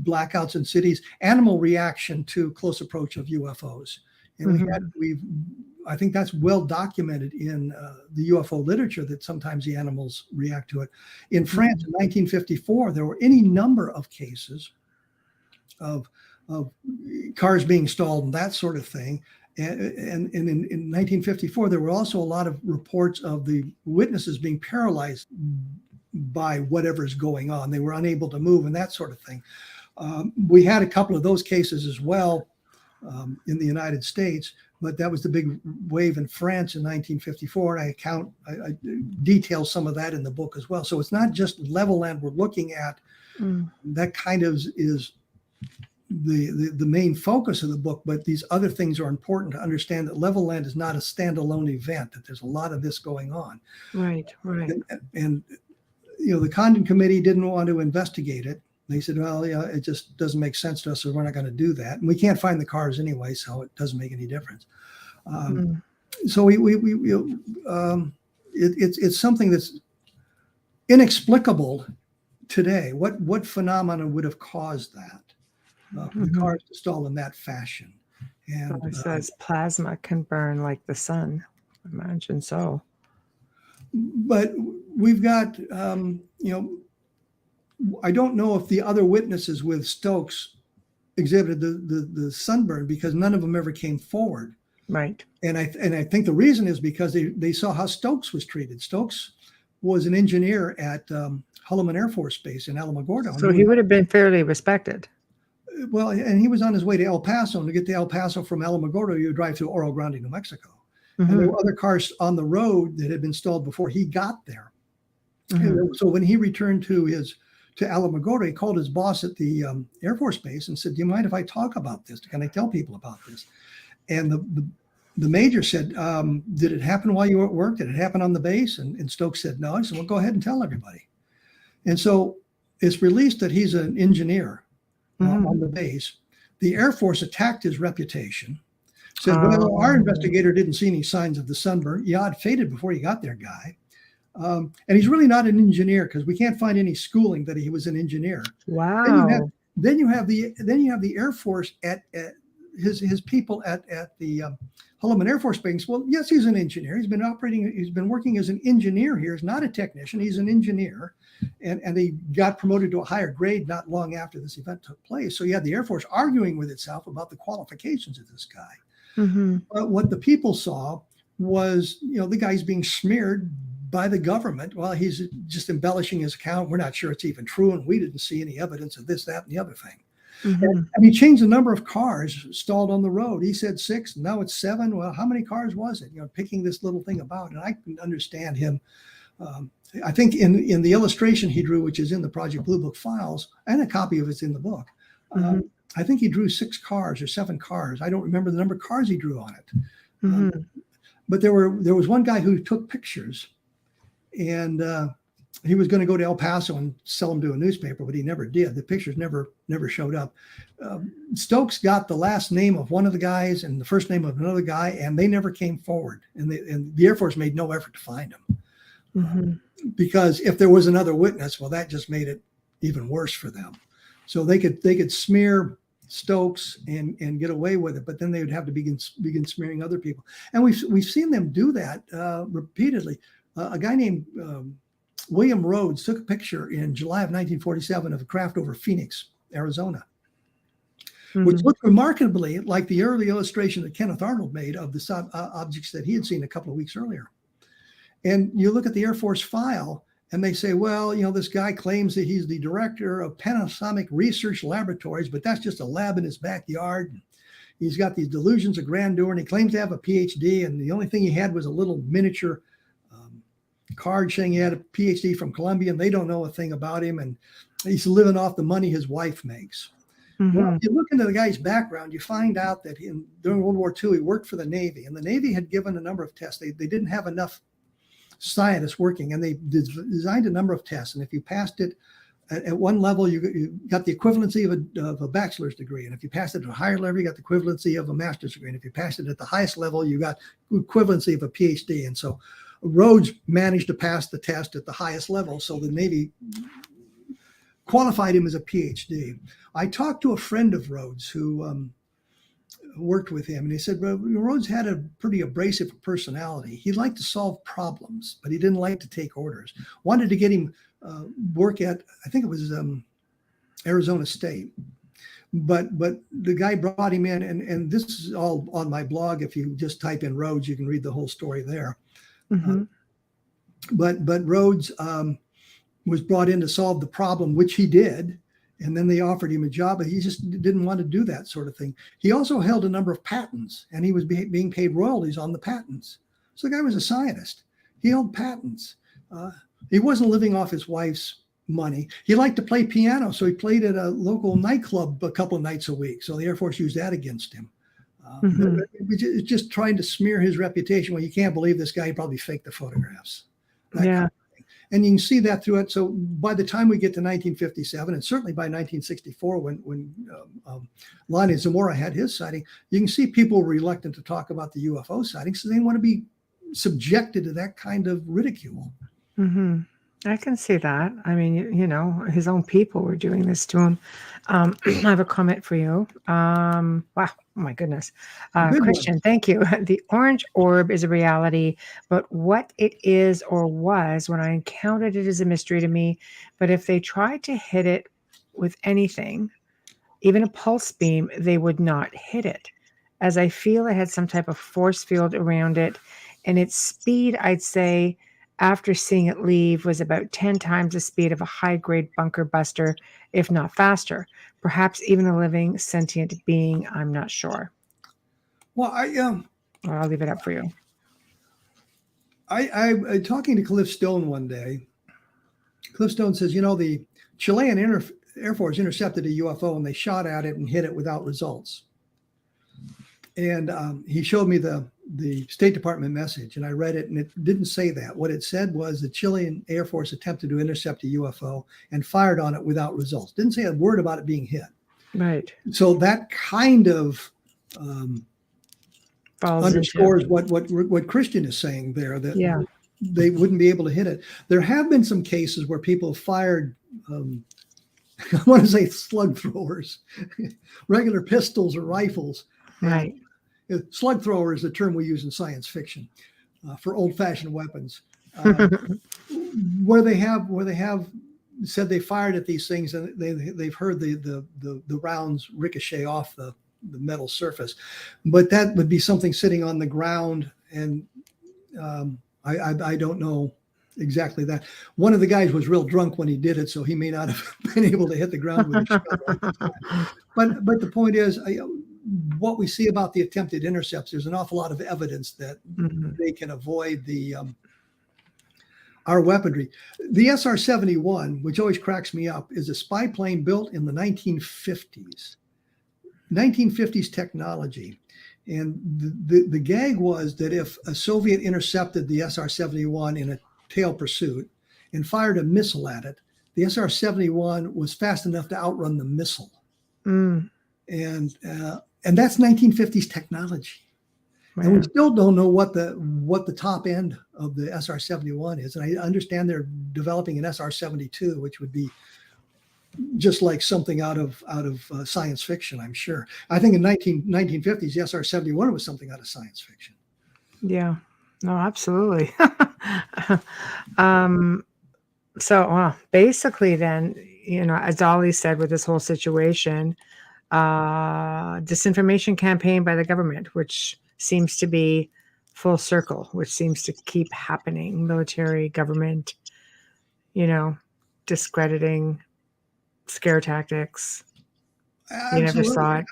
blackouts in cities, animal reaction to close approach of UFOs. And mm-hmm. I think that's well documented in the UFO literature, that sometimes the animals react to it. In France in 1954, there were any number of cases of cars being stalled and that sort of thing. And in 1954, there were also a lot of reports of the witnesses being paralyzed by whatever's going on. They were unable to move and that sort of thing. We had a couple of those cases as well in the United States, but that was the big wave in France in 1954. And I detail some of that in the book as well. So it's not just Levelland we're looking at. That kind of is the main focus of the book, but these other things are important to understand that Levelland is not a standalone event, that there's a lot of this going on. Right. And the Condon Committee didn't want to investigate it. They said, well, yeah, it just doesn't make sense to us, so we're not going to do that. And we can't find the cars anyway, so it doesn't make any difference. So it's something that's inexplicable today. What phenomena would have caused that? The cars to stall in that fashion. And it says plasma can burn like the sun. Imagine so. But we've got, I don't know if the other witnesses with Stokes exhibited the sunburn, because none of them ever came forward. Right. And I think the reason is because they saw how Stokes was treated. Stokes was an engineer at Hockley Air Force Base in Alamogordo. So he would have been fairly respected. Well, and he was on his way to El Paso. And to get to El Paso from Alamogordo, you drive through Oro Grande, New Mexico. And there were other cars on the road that had been stalled before he got there. And so when he returned to Alamogordo, he called his boss at the Air Force Base and said, "Do you mind if I talk about this? Can I tell people about this?" And the major said, "Did it happen while you were at work? Did it happen on the base?" And Stokes said, "No." He said, "Well, go ahead and tell everybody." And so it's released that he's an engineer on the base. The Air Force attacked his reputation. Said, "Well, our investigator didn't see any signs of the sunburn. Yeah, it faded before you got there, guy." And he's really not an engineer, because we can't find any schooling that he was an engineer. Wow. Then you have the Air Force at his people at the Hockley Air Force Base. Well, yes, he's an engineer. He's been working as an engineer here. He's not a technician. He's an engineer, and he got promoted to a higher grade not long after this event took place. So you had the Air Force arguing with itself about the qualifications of this guy. But what the people saw was, the guy's being smeared by the government. Well, he's just embellishing his account. We're not sure it's even true, and we didn't see any evidence of this, that, and the other thing. And he changed the number of cars stalled on the road. He said 6, now it's 7. Well, how many cars was it? Picking this little thing about. And I can understand him. I think in the illustration he drew, which is in the Project Blue Book files, and a copy of it's in the book, I think he drew 6 cars or 7 cars. I don't remember the number of cars he drew on it. But there was one guy who took pictures, and he was going to go to El Paso and sell them to a newspaper, but he never did. The pictures never showed up. Stokes got the last name of one of the guys and the first name of another guy, and they never came forward. And the Air Force made no effort to find them. Because if there was another witness, well, that just made it even worse for them. So they could smear Stokes and get away with it, but then they would have to begin smearing other people. And we've seen them do that repeatedly. A guy named William Rhodes took a picture in July of 1947 of a craft over Phoenix, Arizona, which looked remarkably like the early illustration that Kenneth Arnold made of the objects that he had seen a couple of weeks earlier. And you look at the Air Force file, and they say, well, this guy claims that he's the director of Panasonic Research Laboratories, but that's just a lab in his backyard. He's got these delusions of grandeur, and he claims to have a PhD, and the only thing he had was a little miniature card saying he had a PhD from Columbia, and they don't know a thing about him, and he's living off the money his wife makes. Well, if you look into the guy's background, you find out that during World War II, he worked for the Navy, and the Navy had given a number of tests. They didn't have enough scientists working, and they designed a number of tests. And if you passed it at one level, you got the equivalency of a bachelor's degree. And if you passed it at a higher level, you got the equivalency of a master's degree. And if you passed it at the highest level, you got equivalency of a PhD. And so Rhodes managed to pass the test at the highest level, so the Navy qualified him as a PhD. I talked to a friend of Rhodes who worked with him, and he said, well, Rhodes had a pretty abrasive personality. He liked to solve problems, but he didn't like to take orders. Wanted to get him work at, I think it was Arizona State. but the guy brought him in, and this is all on my blog. If you just type in Rhodes, you can read the whole story there. But Rhodes was brought in to solve the problem, which he did. And then they offered him a job, but he just didn't want to do that sort of thing. He also held a number of patents, and he was being paid royalties on the patents. So the guy was a scientist. He held patents. He wasn't living off his wife's money. He liked to play piano, so he played at a local nightclub a couple of nights a week. So the Air Force used that against him. Just trying to smear his reputation. Well, you can't believe this guy. He probably faked the photographs. Yeah. And you can see that through it. So by the time we get to 1957, and certainly by 1964, when Lonnie Zamora had his sighting, you can see people were reluctant to talk about the UFO sightings because they didn't want to be subjected to that kind of ridicule. I can see that. I mean, you know, his own people were doing this to him. I have a comment for you. Wow, oh my goodness. Christian, thank you. The orange orb is a reality, but what it is or was when I encountered it is a mystery to me. But if they tried to hit it with anything, even a pulse beam, they would not hit it, as I feel it had some type of force field around it. And its speed, I'd say, after seeing it leave, was about 10 times the speed of a high-grade bunker buster, if not faster. Perhaps even a living sentient being. I'm not sure. Well, I'll leave it up for you. I talking to Cliff Stone one day. Cliff Stone says, you know, the Chilean Air Force intercepted a UFO and they shot at it and hit it without results. And he showed me the State Department message, and I read it, and it didn't say that. What it said was the Chilean Air Force attempted to intercept a UFO and fired on it without results. Didn't say a word about it being hit. Right. So that kind of underscores what Christian is saying there, that they wouldn't be able to hit it. There have been some cases where people have fired, I want to say slug throwers, regular pistols or rifles. Right. Slug thrower is the term we use in science fiction for old-fashioned weapons, where they have said they fired at these things and they've heard the rounds ricochet off the metal surface, but that would be something sitting on the ground, and I don't know exactly that. One of the guys was real drunk when he did it, so he may not have been able to hit the ground with a shot. But the point is, what we see about the attempted intercepts, there's an awful lot of evidence that they can avoid our weaponry. The SR-71, which always cracks me up, is a spy plane built in the 1950s. 1950s technology. And the gag was that if a Soviet intercepted the SR-71 in a tail pursuit and fired a missile at it, the SR-71 was fast enough to outrun the missile. And that's 1950s technology. Man. And we still don't know what the top end of the SR-71 is. And I understand they're developing an SR-72, which would be just like something out of science fiction, I'm sure. I think in 1950s, the SR-71 was something out of science fiction. Yeah, no, absolutely. So basically then, you know, as Ollie said with this whole situation, disinformation campaign by the government, which seems to be full circle, which seems to keep happening. Military, government, you know, discrediting, scare tactics. Absolutely. You never saw it.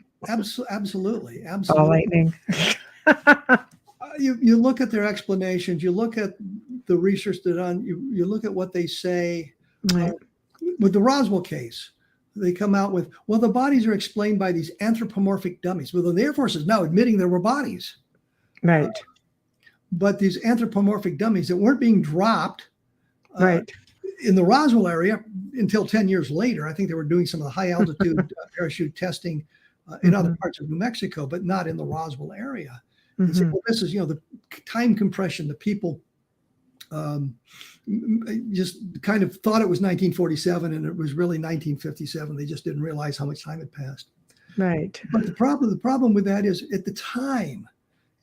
Absolutely. Ball lightning. You look at their explanations, you look at the research they're done, you look at what they say. Right. With the Roswell case, they come out with, well, the bodies are explained by these anthropomorphic dummies. Well, the Air Force is now admitting there were bodies. Right. But these anthropomorphic dummies that weren't being dropped right. in the Roswell area until 10 years later. I think they were doing some of the high altitude parachute testing in other parts of New Mexico, but not in the Roswell area. And say, well, this is, you know, the time compression, the people just kind of thought it was 1947 and it was really 1957. They just didn't realize how much time had passed. Right. But the problem with that is, at the time,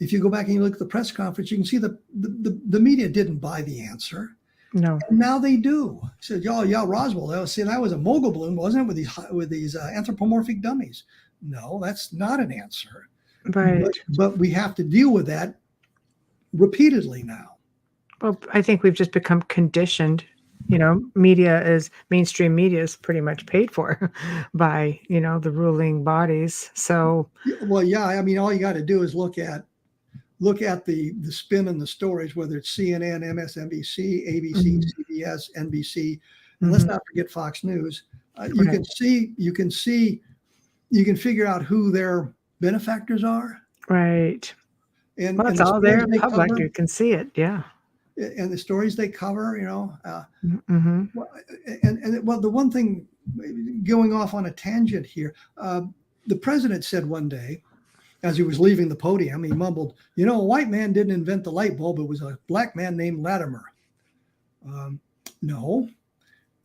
if you go back and you look at the press conference, you can see the media didn't buy the answer. No. And now they do. Said, "Oh, yeah, Roswell. See, that was a mogul balloon, wasn't it? With these anthropomorphic dummies." No, that's not an answer. Right. But we have to deal with that repeatedly now. Well, I think we've just become conditioned. Mainstream media is pretty much paid for by, the ruling bodies. So, Well, yeah, I mean, all you got to do is look at the spin in the stories, whether it's CNN, MSNBC, ABC, CBS, NBC, and let's not forget Fox News. You can figure out who their benefactors are. Right. And it's all there in public. You can see it. Yeah. And the stories they cover, Mm-hmm. and the one thing, going off on a tangent here, the president said one day, as he was leaving the podium, he mumbled, "A white man didn't invent the light bulb. It was a black man named Latimer." No,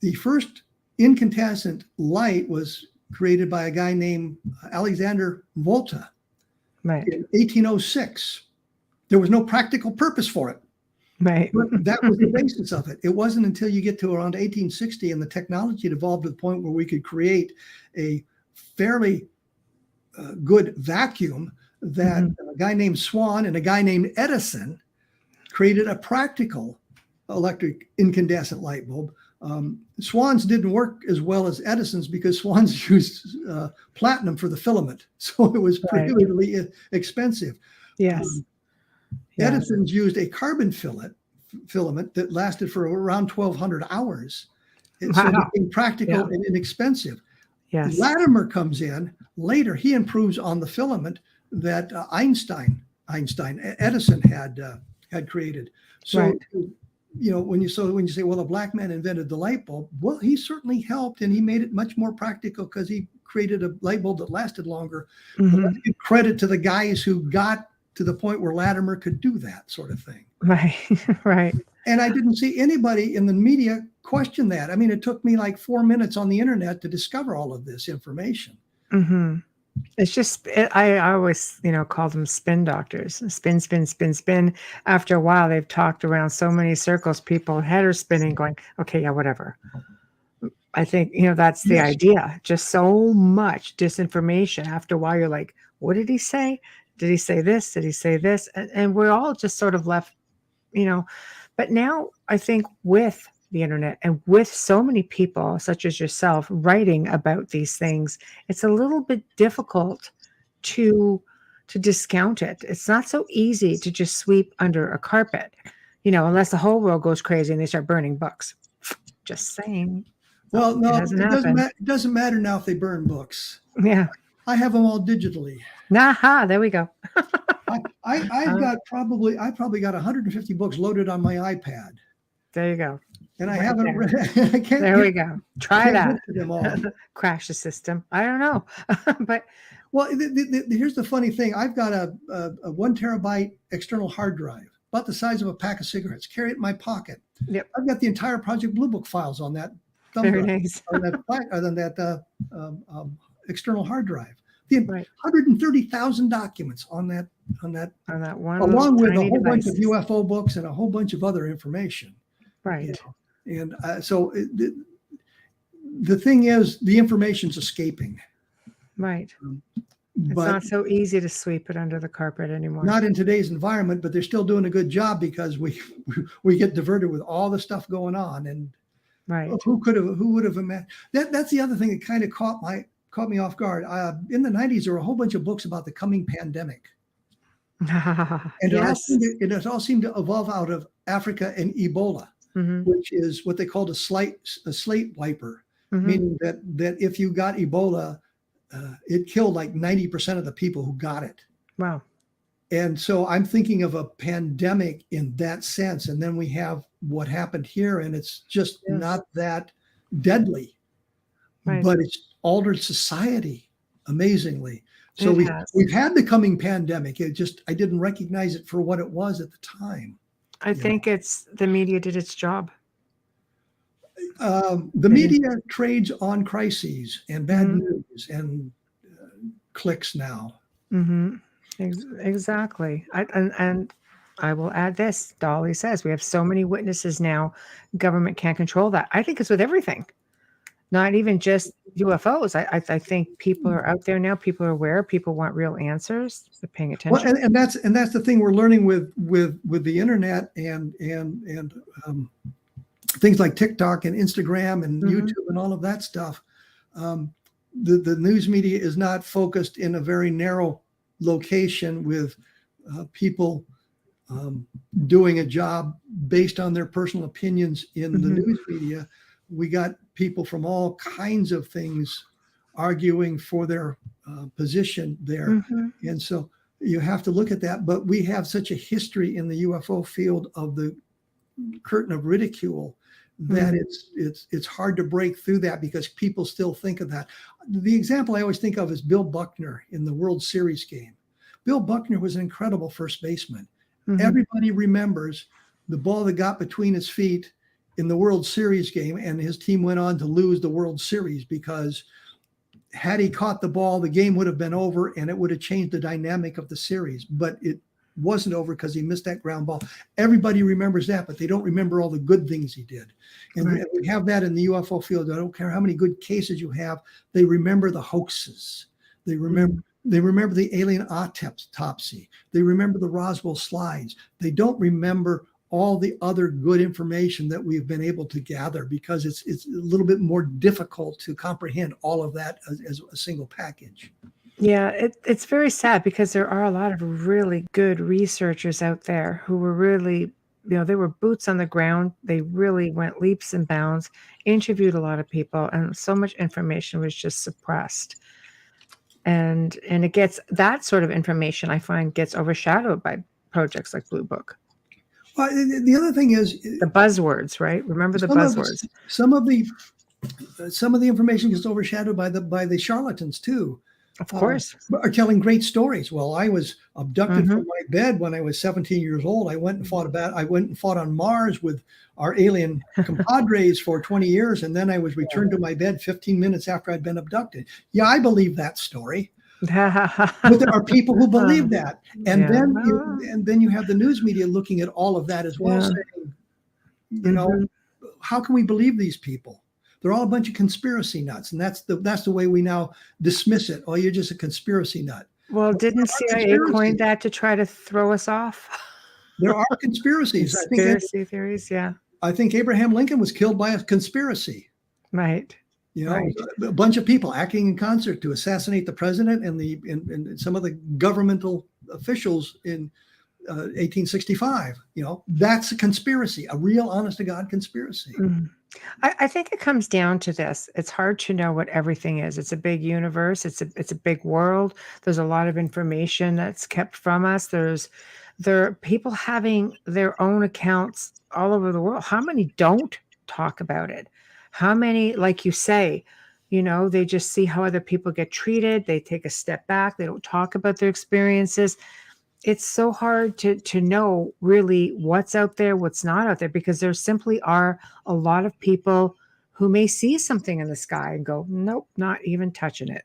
the first incandescent light was created by a guy named Alexander Volta Right. in 1806. There was no practical purpose for it. Right. But that was the basis of it. It wasn't until you get to around 1860 and the technology evolved to the point where we could create a fairly good vacuum that a guy named Swan and a guy named Edison created a practical electric incandescent light bulb. Swan's didn't work as well as Edison's because Swan's used platinum for the filament. So it was prohibitively expensive. Yes. Edison's used a carbon filament that lasted for around 1,200 hours. So it became practical and inexpensive. Yes. Latimer comes in later. He improves on the filament that Edison had created. So, when you say, well, a black man invented the light bulb, well, he certainly helped, and he made it much more practical because he created a light bulb that lasted longer. But let's give credit to the guys who got to the point where Latimer could do that sort of thing. Right. Right. And I didn't see anybody in the media question that. I mean, it took me like 4 minutes on the internet to discover all of this information. Mm-hmm. It's just, I always, call them spin doctors. Spin, spin, spin, spin. After a while, they've talked around so many circles, people head are spinning going, okay, yeah, whatever. I think, that's the idea. Just so much disinformation. After a while, you're like, what did he say? Did he say this? Did he say this? And we're all just sort of left, but now I think with the internet and with so many people such as yourself writing about these things, it's a little bit difficult to discount it. It's not so easy to just sweep under a carpet, unless the whole world goes crazy and they start burning books. Just saying. Well, no, it doesn't matter now if they burn books. Yeah. I have them all digitally. Aha, there we go. I probably got 150 books loaded on my iPad. There you go. And I haven't read. I can't. There we go. Try that. Them all. Crash the system. I don't know, but here's the funny thing. I've got a 1 terabyte external hard drive, about the size of a pack of cigarettes. Carry it in my pocket. Yep. I've got the entire Project Blue Book files on that. Very nice. on that external hard drive. 130,000 documents on that one, along with a whole device. bunch of UFO books and a whole bunch of other information. Right. And so the thing is, the information's escaping. Right. It's not so easy to sweep it under the carpet anymore. Not in today's environment, but they're still doing a good job because we get diverted with all the stuff going on. And right. Who would have imagined? That's the other thing that kind of caught me off guard. In the 90s, there were a whole bunch of books about the coming pandemic. And it all seemed to evolve out of Africa and Ebola, which is what they called a slate wiper, meaning that if you got Ebola, it killed like 90% of the people who got it. Wow. And so I'm thinking of a pandemic in that sense. And then we have what happened here, and it's just not that deadly, but it's altered society amazingly. So we've had the coming pandemic. I didn't recognize it for what it was at the time. I think it's the media did its job. The media trades on crises and bad news and clicks now. Exactly. And I will add this. Dolly says we have so many witnesses now, government can't control that. I think it's with everything, not even just UFOs. I think people are out there now. People are aware. People want real answers. They're paying Well, attention. and that's the thing we're learning with the internet and things like TikTok and Instagram and YouTube and all of that stuff. The news media is not focused in a very narrow location with people doing a job based on their personal opinions in the news media. We got people from all kinds of things arguing for their position there. And so you have to look at that. But we have such a history in the UFO field of the curtain of ridicule that it's hard to break through that because people still think of that. The example I always think of is Bill Buckner in the World Series game. Bill Buckner was an incredible first baseman. Everybody remembers the ball that got between his feet in the World Series game, and his team went on to lose the World Series because had he caught the ball, the game would have been over and it would have changed the dynamic of the series. But it wasn't over because he missed that ground ball. Everybody remembers that, but they don't remember all the good things he did. And we have that in the UFO field. I don't care how many good cases you have. They remember the hoaxes. They remember the alien autopsy. They remember the Roswell slides. They don't remember all the other good information that we've been able to gather because it's a little bit more difficult to comprehend all of that as a single package. Yeah, it's very sad because there are a lot of really good researchers out there who were really, they were boots on the ground. They really went leaps and bounds, interviewed a lot of people, and so much information was just suppressed. And it gets, that sort of information I find gets overshadowed by projects like Blue Book. Well, the other thing is the buzzwords, right? Remember the buzzwords. Some of the information gets overshadowed by the charlatans too. Of course. Are telling great stories. Well, I was abducted from my bed when I was 17 years old. I went and fought on Mars with our alien compadres for 20 years, and then I was returned to my bed 15 minutes after I'd been abducted. Yeah, I believe that story. But there are people who believe that, and then you have the news media looking at all of that as well, saying, how can we believe these people? They're all a bunch of conspiracy nuts, and that's the way we now dismiss it. Oh, you're just a conspiracy nut. Well, didn't CIA coin that to try to throw us off? There are conspiracies. Conspiracy theories, yeah. I think Abraham Lincoln was killed by a conspiracy. Right. A bunch of people acting in concert to assassinate the president and some of the governmental officials in 1865. That's a conspiracy, a real honest to God conspiracy. I think it comes down to this. It's hard to know what everything is. It's a big universe. It's a big world. There's a lot of information that's kept from us. There are people having their own accounts all over the world. How many don't talk about it? How many, like you say, they just see how other people get treated. They take a step back. They don't talk about their experiences. It's so hard to know really what's out there, what's not out there, because there simply are a lot of people who may see something in the sky and go, nope, not even touching it.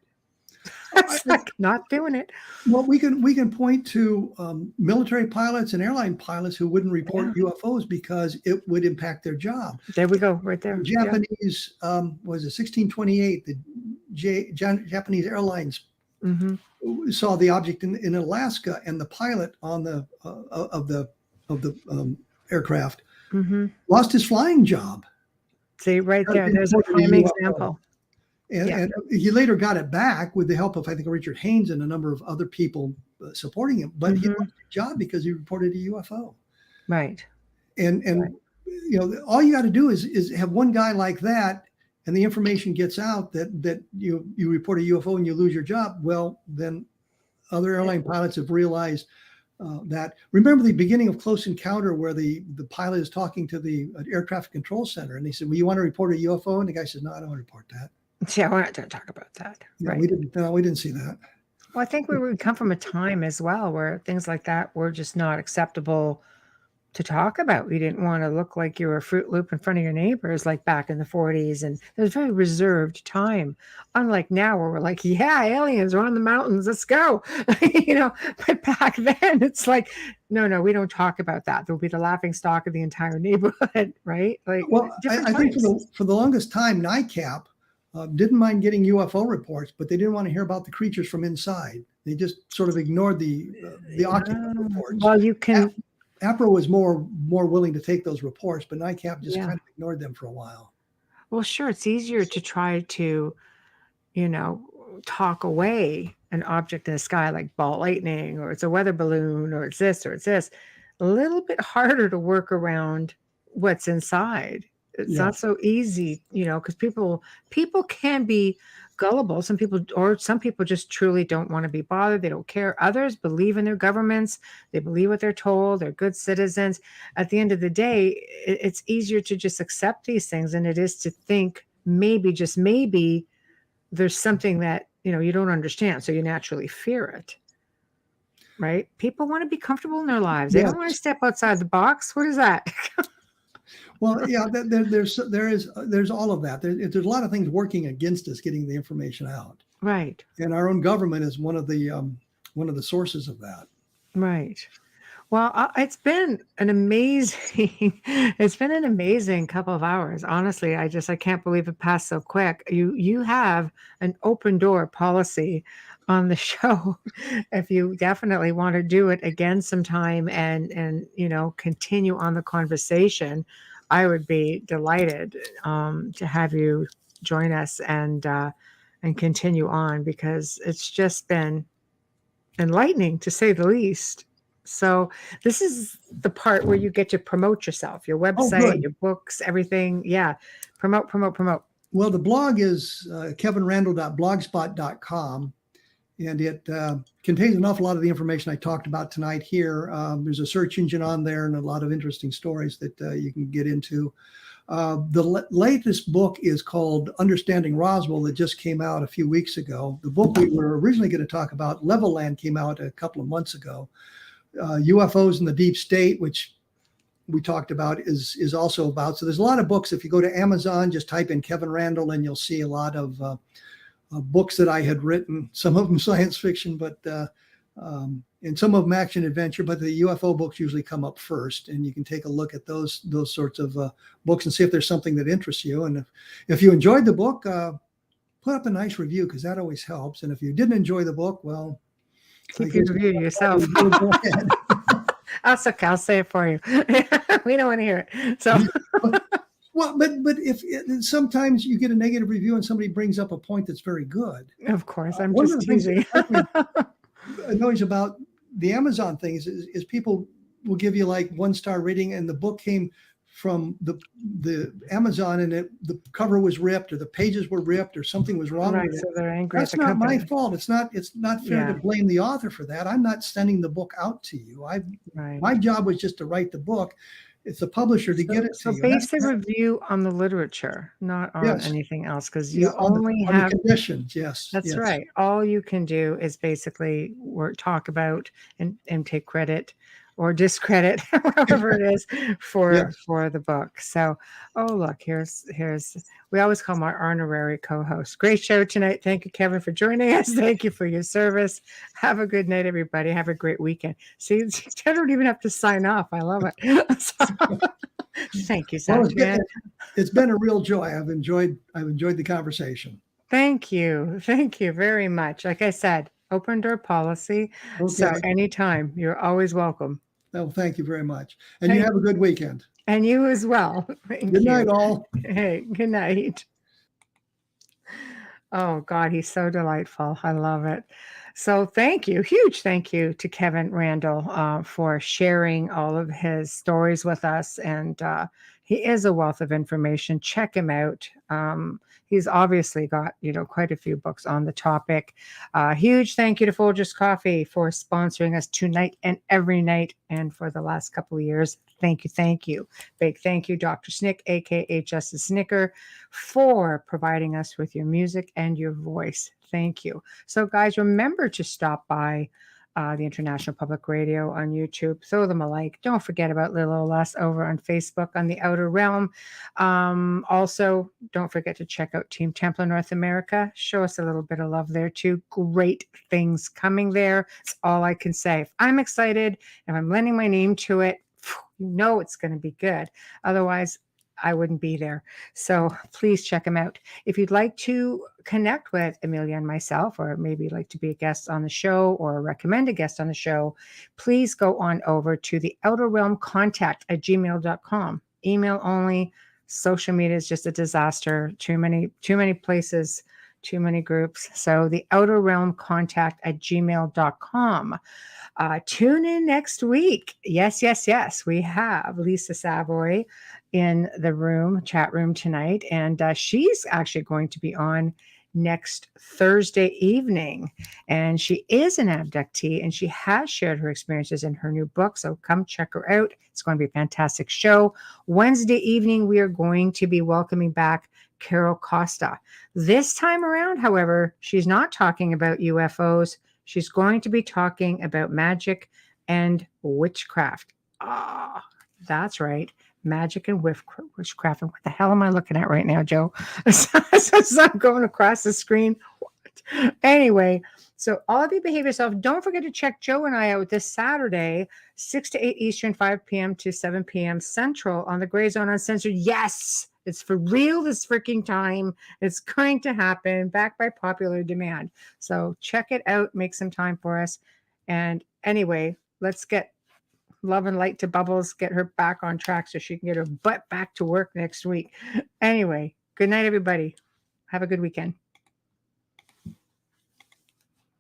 It's like not doing it. Well, we can point to military pilots and airline pilots who wouldn't report UFOs because it would impact their job. There we go, right there. The Japanese was it 1628? The Japanese Airlines saw the object in Alaska, and the pilot on the aircraft lost his flying job. See, right there. There's a prime example. And he later got it back with the help of, I think, Richard Haynes and a number of other people supporting him. But he lost his job because he reported a UFO. Right. And all you got to do is have one guy like that, and the information gets out that you report a UFO and you lose your job. Well, then other airline pilots have realized that. Remember the beginning of Close Encounter where the pilot is talking to the air traffic control center, and they said, well, you want to report a UFO? And the guy says, no, I don't want to report that. Yeah, we're not going to talk about that. Yeah, right. We didn't see that. Well, I think we come from a time as well where things like that were just not acceptable to talk about. You didn't want to look like you were a Fruit Loop in front of your neighbors like back in the 40s. And it was a very reserved time. Unlike now where we're like, yeah, aliens are on the mountains, let's go. But back then it's like, no, we don't talk about that. There'll be the laughing stock of the entire neighborhood, right? Like Well, different I think times. for the longest time, NICAP didn't mind getting UFO reports, but they didn't want to hear about the creatures from inside. They just sort of ignored the occupant reports. Well, you can. APRO was more willing to take those reports, but NICAP just Yeah. kind of ignored them for a while. Well, sure, it's easier to try to, talk away an object in the sky like ball lightning, or it's a weather balloon, or it's this, or it's this. A little bit harder to work around what's inside. It's Yeah. not so easy, because people can be gullible. Some people just truly don't want to be bothered. They don't care. Others believe in their governments. They believe what they're told. They're good citizens. At the end of the day, it's easier to just accept these things than it is to think maybe, just maybe, there's something that you don't understand, so you naturally fear it. Right? People want to be comfortable in their lives. They don't want to step outside the box. What is that? Well, yeah, there's all of that. There's a lot of things working against us getting the information out. Right. And our own government is one of the sources of that. Right. Well, it's been an amazing couple of hours. Honestly, I can't believe it passed so quick. You have an open door policy on the show. If you definitely want to do it again sometime and continue on the conversation, I would be delighted to have you join us and continue on, because it's just been enlightening, to say the least. So this is the part where you get to promote yourself, your website, your books, everything. Yeah. Promote. Well, the blog is kevinrandle.blogspot.com, and it contains an awful lot of the information I talked about tonight here. There's a search engine on there and a lot of interesting stories that you can get into. The latest book is called Understanding Roswell, that just came out a few weeks ago. The book we were originally going to talk about, Levelland, came out a couple of months ago. UFOs in the Deep State, which we talked about, is also about. So there's a lot of books. If you go to Amazon, just type in Kevin Randle, and you'll see a lot of books that I had written. Some of them science fiction, but and some of them action adventure. But the UFO books usually come up first, and you can take a look at those sorts of books and see if there's something that interests you. And if you enjoyed the book, put up a nice review, because that always helps. And if you didn't enjoy the book, well, keep your review to yourself. That's okay. I'll say it for you. We don't want to hear it. So, well, but if sometimes you get a negative review and somebody brings up a point that's very good. Of course, I'm just teasing. Annoys about the Amazon things is people will give you like 1-star rating, and the book came from the Amazon, and the cover was ripped, or the pages were ripped, or something was wrong with it. So they're angry. That's not my fault. It's not fair to blame the author for that. I'm not sending the book out to you. My job was just to write the book. It's the publisher to get it to you. So base the review on the literature, not on anything else, because you only have the conditions. Yes, that's right. All you can do is basically talk about and take credit or discredit, whatever it is, for the book. So, look, here's we always call him our honorary co-host. Great show tonight. Thank you, Kevin, for joining us. Thank you for your service. Have a good night, everybody. Have a great weekend. See, I don't even have to sign off. I love it. So, thank you, Sam. It's been a real joy. I've enjoyed the conversation. Thank you very much. Like I said, open door policy. Okay. So anytime, you're always welcome. Well, thank you very much. And you have a good weekend. And you as well. Good night, all. Hey, good night. Oh, God, he's so delightful. I love it. So thank you. Huge thank you to Kevin Randle for sharing all of his stories with us. And he is a wealth of information. Check him out. He's obviously got, quite a few books on the topic. Huge thank you to Folgers Coffee for sponsoring us tonight and every night, and for the last couple of years. Thank you. Big thank you, Dr. Snick, aka Justice Snicker, for providing us with your music and your voice. Thank you. So, guys, remember to stop by the International Public Radio on YouTube. Throw them a like. Don't forget about Little Less over on Facebook on the Outer Realm. Also, don't forget to check out Team Templar North America. Show us a little bit of love there too. Great things coming there. It's all I can say. If I'm excited, if I'm lending my name to it, you know it's going to be good. Otherwise, I wouldn't be there. So please check them out. If you'd like to connect with Amelia and myself, or maybe like to be a guest on the show or recommend a guest on the show, please go on over to the Outer Realm Contact at gmail.com. Email only. Social media is just a disaster. Too many places, too many groups. So the Outer Realm Contact at gmail.com. Tune in next week. Yes. We have Lisa Savoy in the chat room tonight. And she's actually going to be on next Thursday evening. And she is an abductee and she has shared her experiences in her new book. So come check her out. It's going to be a fantastic show. Wednesday evening, we are going to be welcoming back Carol Costa. This time around, however, she's not talking about UFOs. She's going to be talking about magic and witchcraft. That's right. Magic and witchcraft. And what the hell am I looking at right now, Joe? It's not going across the screen. What? Anyway, so all of you behave yourself. Don't forget to check Joe and I out this Saturday, 6 to 8 Eastern, 5 p.m. to 7 p.m. Central on the Gray Zone Uncensored. Yes, it's for real this freaking time. It's going to happen, backed by popular demand. So check it out. Make some time for us. And anyway, let's get Love and Light to Bubbles, get her back on track so she can get her butt back to work next week. Anyway, good night, everybody. Have a good weekend.